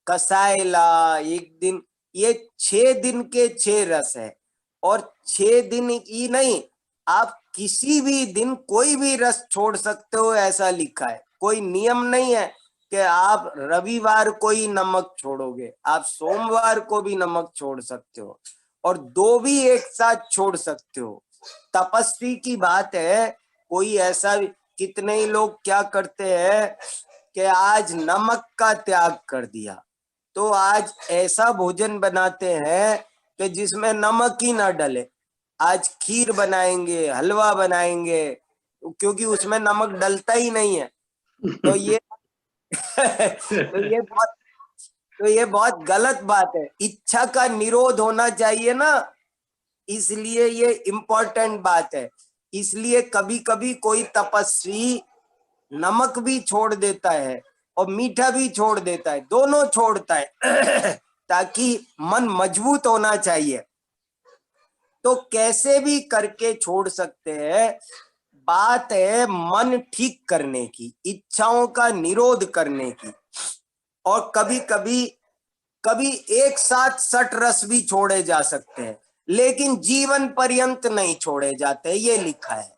कसायला, एक दिन, ये 6 दिन के 6 रस है। और 6 दिन ही नहीं, आप किसी भी दिन कोई भी रस छोड़ सकते हो, ऐसा लिखा है। कोई नियम नहीं है कि आप रविवार को ही नमक छोड़ोगे, आप सोमवार को भी नमक छोड़ सकते हो और 2 भी एक साथ छोड़ सकते हो। तपस्वी की बात है, कोई ऐसा, कितने ही लोग क्या करते हैं कि आज नमक का त्याग कर दिया, तो आज ऐसा भोजन बनाते हैं कि जिसमें नमक ही ना डले। आज खीर बनाएंगे, हलवा बनाएंगे, क्योंकि उसमें नमक डलता ही नहीं है। तो ये तो ये बहुत गलत बात है। इच्छा का निरोध होना चाहिए ना, इसलिए ये इम्पोर्टेंट बात है। इसलिए कभी कभी कोई तपस्वी नमक भी छोड़ देता है और मीठा भी छोड़ देता है, दोनों छोड़ता है ताकि मन मजबूत होना चाहिए। तो कैसे भी करके छोड़ सकते हैं, बात है मन ठीक करने की, इच्छाओं का निरोध करने की। और कभी कभी कभी एक साथ 6 रस भी छोड़े जा सकते हैं, लेकिन जीवन पर्यंत नहीं छोड़े जाते, ये लिखा है।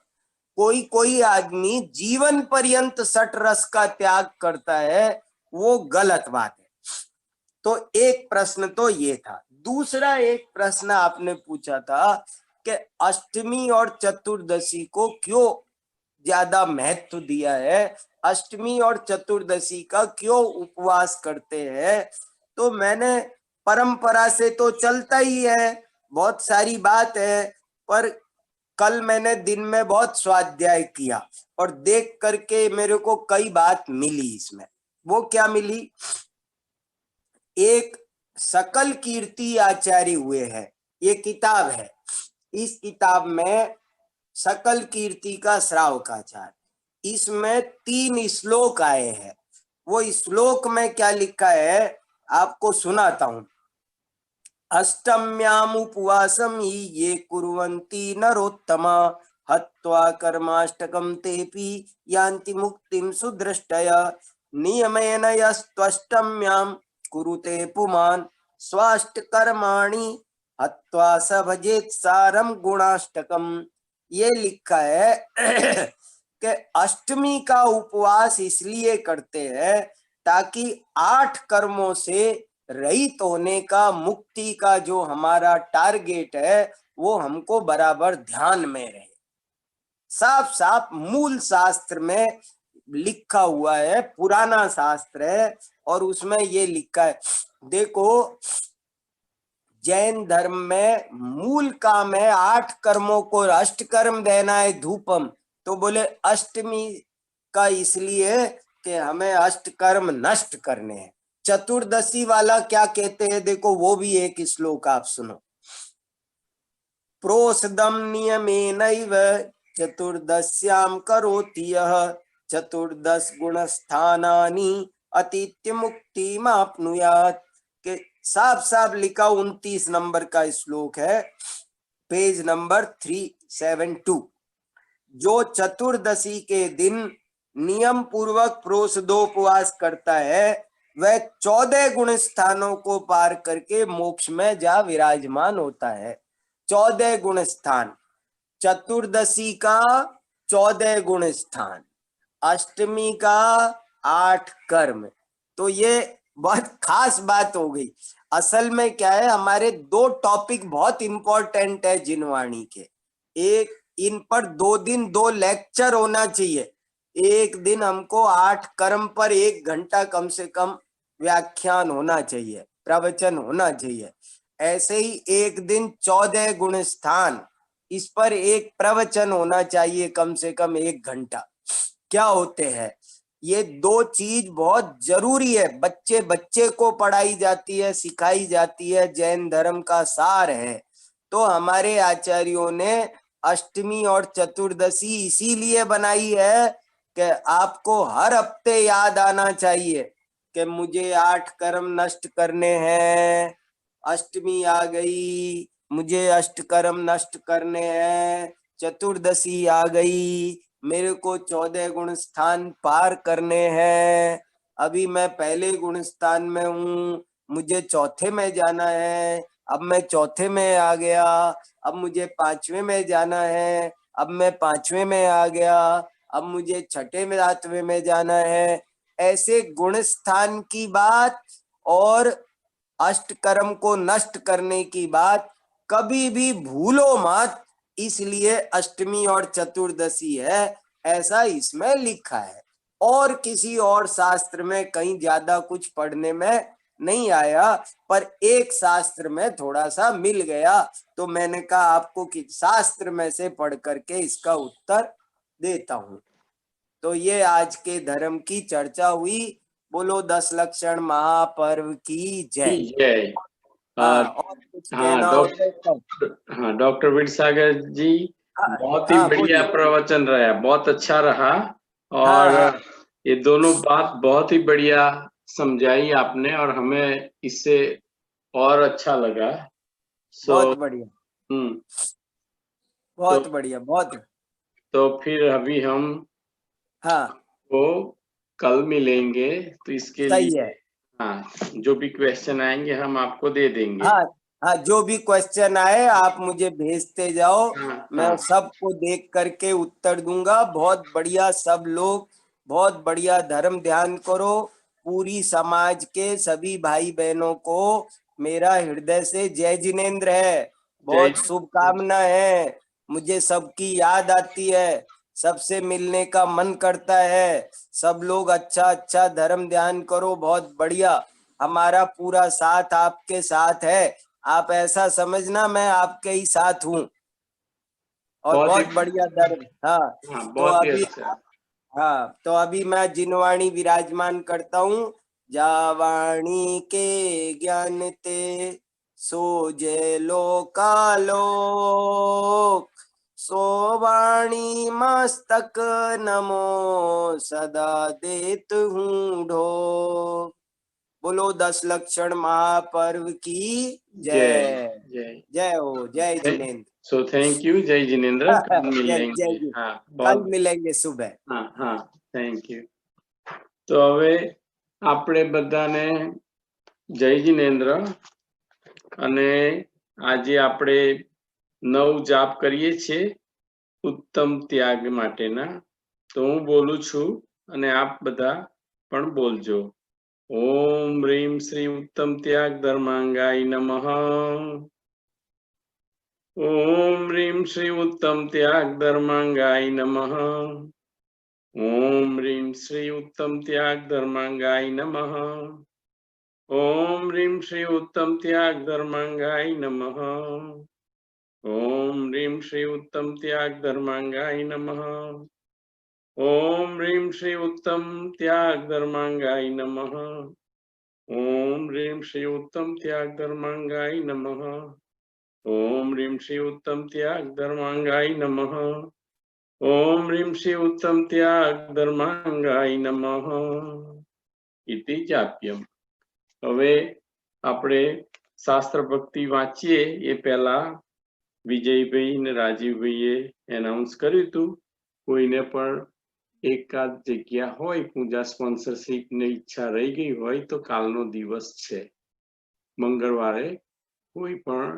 कोई कोई आदमी जीवन पर्यंत 6 रस का त्याग करता है, वो गलत बात है। तो एक प्रश्न तो ये था। दूसरा एक प्रश्न आपने पूछा था कि अष्टमी और चतुर्दशी को क्यों ज्यादा महत्व दिया है, अष्टमी और चतुर्दशी का क्यों उपवास करते हैं। तो मैंने, परंपरा से तो चलता ही है, बहुत सारी बात है, पर कल मैंने दिन में बहुत स्वाध्याय किया और देख करके मेरे को कई बात मिली इसमें। वो क्या मिली, एक सकल कीर्ति आचार्य हुए हैं, ये किताब है, इस किताब में सकल कीर्ति का श्रावकाचार, इसमें 3 श्लोक आए हैं। वो श्लोक में क्या लिखा है आपको सुनाता हूं। अष्टम्याम उपवासम ही ये कुर्वन्ति नरोत्तमा हत्वा कर्माष्टकम तेपि यान्ति मुक्तिम सुदृष्टया नियमेन यस्त्वष्टम्याम कुरुते पुमान् स्वाष्ट कर्माणि हत्वा स भजेत सारम गुणाष्टकम। ये लिखा है कि अष्टमी का उपवास इसलिए करते हैं ताकि 8 कर्मों से रहित होने का, मुक्ति का जो हमारा टारगेट है वो हमको बराबर ध्यान में रहे। साफ साफ मूल शास्त्र में लिखा हुआ है, पुराना शास्त्र है और उसमें ये लिखा है। देखो जैन धर्म में मूल काम है 8 कर्मों को अष्ट कर्म देना है धूपम, तो बोले अष्टमी का इसलिए कि हमें अष्ट कर्म नष्ट करने हैं। चतुर्दशी वाला क्या कहते हैं देखो, वो भी एक श्लोक आप सुनो। प्रोसदम नियमेनैव चतुर्दश्याम करोति यः चतुर्दश गुणस्थानानि अतीत्य मुक्तिमाप्नुयात्। के साफ साफ लिखा 29 नंबर का श्लोक है, पेज नंबर 372। जो चतुर्दशी के दिन नियम पूर्वक प्रोसदोपवास करता है वह 14 गुण स्थानों को पार करके मोक्ष में जा विराजमान होता है। 14 गुण स्थान, चतुर्दशी का 14 गुण स्थान, अष्टमी का 8 कर्म। तो ये बहुत खास बात हो गई। असल में क्या है, हमारे 2 टॉपिक बहुत इंपॉर्टेंट है जिनवाणी के। एक, इन पर 2 दिन 2 लेक्चर होना चाहिए। एक दिन हमको 8 कर्म पर 1 घंटा कम से कम व्याख्यान होना चाहिए, प्रवचन होना चाहिए। ऐसे ही एक दिन 14 गुण स्थान, इस पर एक प्रवचन होना चाहिए कम से कम 1 घंटा। क्या होते हैं ये 2 चीज बहुत जरूरी है, बच्चे बच्चे को पढ़ाई जाती है, सिखाई जाती है, जैन धर्म का सार है। तो हमारे आचार्यों ने अष्टमी और चतुर्दशी इसीलिए बनाई है कि आपको हर हफ्ते याद आना चाहिए कि मुझे 8 कर्म नष्ट करने हैं। अष्टमी आ गई, मुझे अष्ट कर्म नष्ट करने हैं। चतुर्दशी आ गई, मेरे को 14 गुण स्थान पार करने हैं। अभी मैं पहले गुण स्थान में हूँ, मुझे चौथे में जाना है। अब मैं चौथे में आ गया, अब मुझे 5वें में जाना है। अब मैं 5वें में आ गया, अब मुझे 6ठे में 7वें में जाना है। ऐसे गुण स्थान की बात और अष्ट कर्म को नष्ट करने की बात कभी भी भूलो मत, इसलिए अष्टमी और चतुर्दशी है, ऐसा इसमें लिखा है। और किसी और शास्त्र में कहीं ज्यादा कुछ पढ़ने में नहीं आया, पर एक शास्त्र में थोड़ा सा मिल गया, तो मैंने कहा आपको कि शास्त्र में से पढ़ करके इसका उत्तर देता हूं। तो ये आज के धर्म की चर्चा हुई। बोलो 10 लक्षण महापर्व की जय। जय। हाँ, और कुछ हाँ कहना हो तो हाँ, डॉक्टर विद्यासागर जी, बहुत ही हाँ बढ़िया बोलिए। प्रवचन रहा, बहुत अच्छा रहा। हाँ और हाँ, ये दोनों बात बहुत ही बढ़िया समझाई आपने और हमें इससे और अच्छा लगा। बहुत बढ़िया, हम्म तो बहुत बढ़िया, बहुत। तो फिर अभी हम हाँ को कल मिलेंगे, तो इसके सही है। लिए हाँ, जो भी क्वेश्चन आएंगे हम आपको दे देंगे। हाँ हाँ, जो भी क्वेश्चन आए आप मुझे भेजते जाओ, हाँ मैं हाँ, सबको देख करके उत्तर दूंगा। बहुत बढ़िया, सब लोग बहुत बढ़िया धर्म ध्यान करो। पूरी समाज के सभी भाई बहनों को मेरा हृदय से जय जिनेंद्र है, जय। बहुत शुभकामना है। मुझे सबकी याद आती है, सबसे मिलने का मन करता है। सब लोग अच्छा अच्छा धर्म ध्यान करो, बहुत बढ़िया। हमारा पूरा साथ आपके साथ है, आप ऐसा समझना मैं आपके ही साथ हूँ। और बहुत ही बहुत बढ़िया धर्म। हाँ, हाँ, तो बहुत ही अभी, अच्छा। हाँ तो अभी मैं जिनवाणी विराजमान करता हूँ। जावाणी के ज्ञान ते सो जय लोकालोक, सो वाणी मस्तक नमो सदा देत हूँ ढोक। बोलो 10 लक्षण महापर्व की जय जय। जय जय हो, जय जय। जिनेन्द्र। सो थैंक यू, जय जिनेन्द्र, कल जय जय मिलेंगे। जी। हाँ कल बहुत मिलेंगे सुबह। हाँ हाँ, થેન્ક યુ। તો હવે આપણે બધાને જય જીનેન્દ્ર. અને આજે આપણે 9 જાપ કરીએ છીએ ઉત્તમ ત્યાગ માટેના. તો હું બોલું છું અને આપ બધા પણ બોલજો. ઓમ રીમ શ્રી ઉત્તમ ત્યાગ ધર્માંગાય નમઃ. ઓમ રીમ શ્રી ઉત્તમ ત્યાગ ધર્માંગાય નમઃ. ઓમ રીમ શ્રી ઉત્તમ ત્યાગ ધર્માંગાય નમઃ. ઓમ રીમ શ્રી ઉત્તમ ત્યાગ ધર્માંગાય નમઃ. ઓમ રીમ શ્રી ઉત્તમ ત્યાગ ધર્માંગાય નમઃ. ઓમ રીમ શ્રી ઉત્તમ ત્યાગ ધર્માંગાય નમઃ. ઓમ રીમ શ્રી ઉત્તમ ત્યાગ ધર્માંગાય નમઃ. ઓમ રીમ શ્રી ઉત્તમ ત્યાગ ધર્માંગાય નમઃ. ઓમ રીમ શ્રી ઉત્તમ ત્યાગ ધર્માંગાય નમઃ. ઇતિ જાપ્યમ. હવે આપણે શાસ્ત્ર ભક્તિ વાંચીએ એ પહેલા વિજયભાઈ અને રાજીવભાઈએ એનાઉન્સ કર્યું હતું. કોઈને પણ એકાદ જગ્યા હોય પૂજા સ્પોન્સરશીપ ની ઈચ્છા રહી ગઈ હોય તો કાલનો દિવસ છે, મંગળવારે કોઈ પણ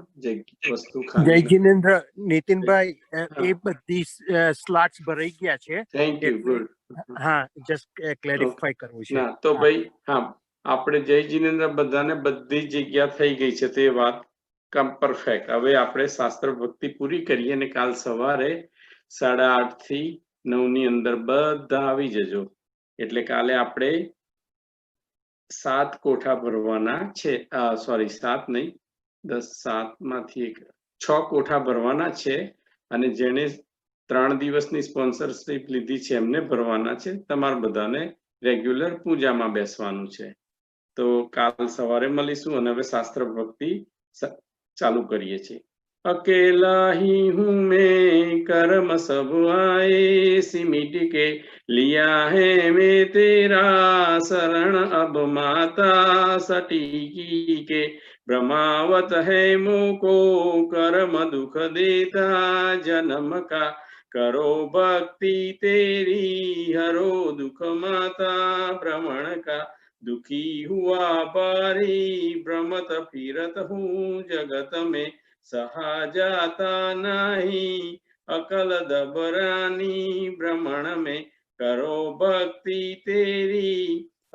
વસ્તુ જય ખાલી. જીનેન્દ્ર, નીતિનભાઈ, હા. એ બધી સ્લોટ્સ ભરાઈ ગયા છે. Thank you. ગુડ. હા, જસ્ટ ક્લેરિફાઈ કરવું છે. ના તો ભાઈ, હા, આપણે જય જીનેન્દ્ર બધાને બધી જગ્યા થઈ ગઈ છે તે વાત પરફેક્ટ. હવે આપણે શાસ્ત્ર ભક્તિ પૂરી કરીએ અને કાલ સવારે 8:30 થી 9 ની અંદર બધા આવી જજો. એટલે કાલે આપણે 7 કોઠા ભરવાના છે. સોરી, 7 નહીં, 10, 7 માંથી 6 કોઠા ભરવાના છે. અને જેને 3 દિવસની સ્પોન્સરશીપ લીધી છે એમને ભરવાના છે. તમારા બધાને રેગ્યુલર પૂજામાં બેસવાનું છે. તો કાલ સવારે મળીશું અને હવે શાસ્ત્ર ભક્તિ ચાલુ કરીએ છીએ. अकेला ही हूँ मैं कर्म सब आए सिमिट के लिया है मैं तेरा शरण अब माता सटीकी के ब्रह्मावत है मुको कर्म दुख देता जन्म का करो भक्ति तेरी हरो दुख माता भ्रमण का दुखी हुआ पारी भ्रमत फिरत हूँ जगत में सहा जाता नहीं अकल दबरानी भ्रमण में करो भक्ति तेरी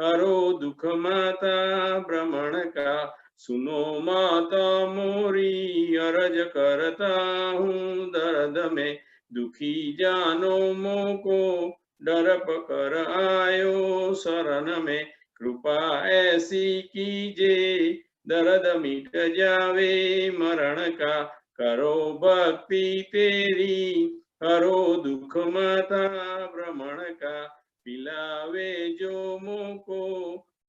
हरो दुख माता भ्रमण का सुनो माता मोरी अरज करता हूँ दर्द में दुखी जानो मोको डर पकर आयो शरण में कृपा ऐसी कीजे दर्द मिट जावे मरण का करो भक्ति तेरी हरो दुख माता भ्रमण का पिलावे जो मोको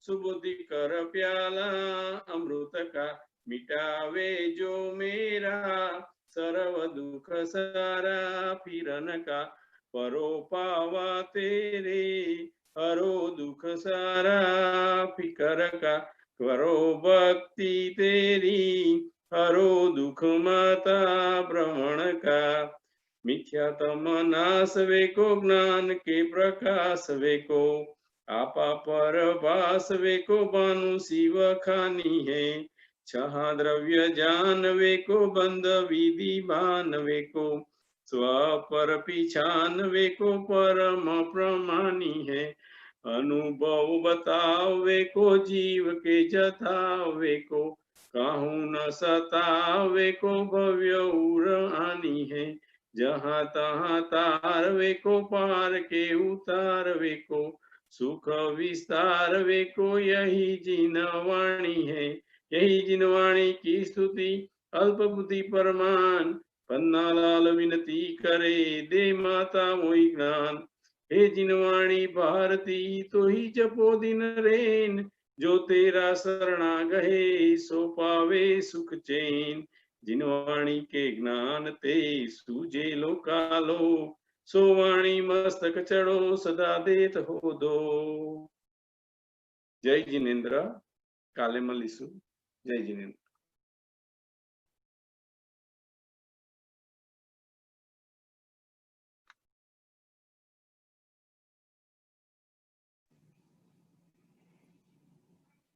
सुबुद्धि कर प्याला अमृत का मिटावे जो मेरा सर्व दुख सारा फिरन का परो पावा तेरे हरो दुख सारा फिकर का करो भक्ति तेरी हरो दुख माता भ्रमण का मिथ्यातम नाश वेको ज्ञान के प्रकाश वेको आपा पर वास वेको भानु शिव खानी है छहा द्रव्य जान वेको बंद विधि भान वेको स्व पर पिछान वेको परम प्रमानी है अनुभव बतावे को जीव के जतावे को कहूँ न सतावे को भव्य उड़ानी है जहाँ तहाँ तारवे को पार के उतारवे को सुख विस्तारवे को यही जिनवाणी है यही जिनवाणी की स्तुति अल्प बुद्धि परमान पन्ना लाल विनती करे दे माता मोहि ज्ञान हे जिनवाणी भारती तो ही जपो दिन रेन जो तेरा शरणा गहे सो पावे सुख चैन जिनवाणी के ज्ञान ते सूझे लोकालो सो वाणी मस्तक चढ़ो सदा देत हो दो. जय जिनेन्द्र. काले मळीशुं. जय जिनेन्द्र.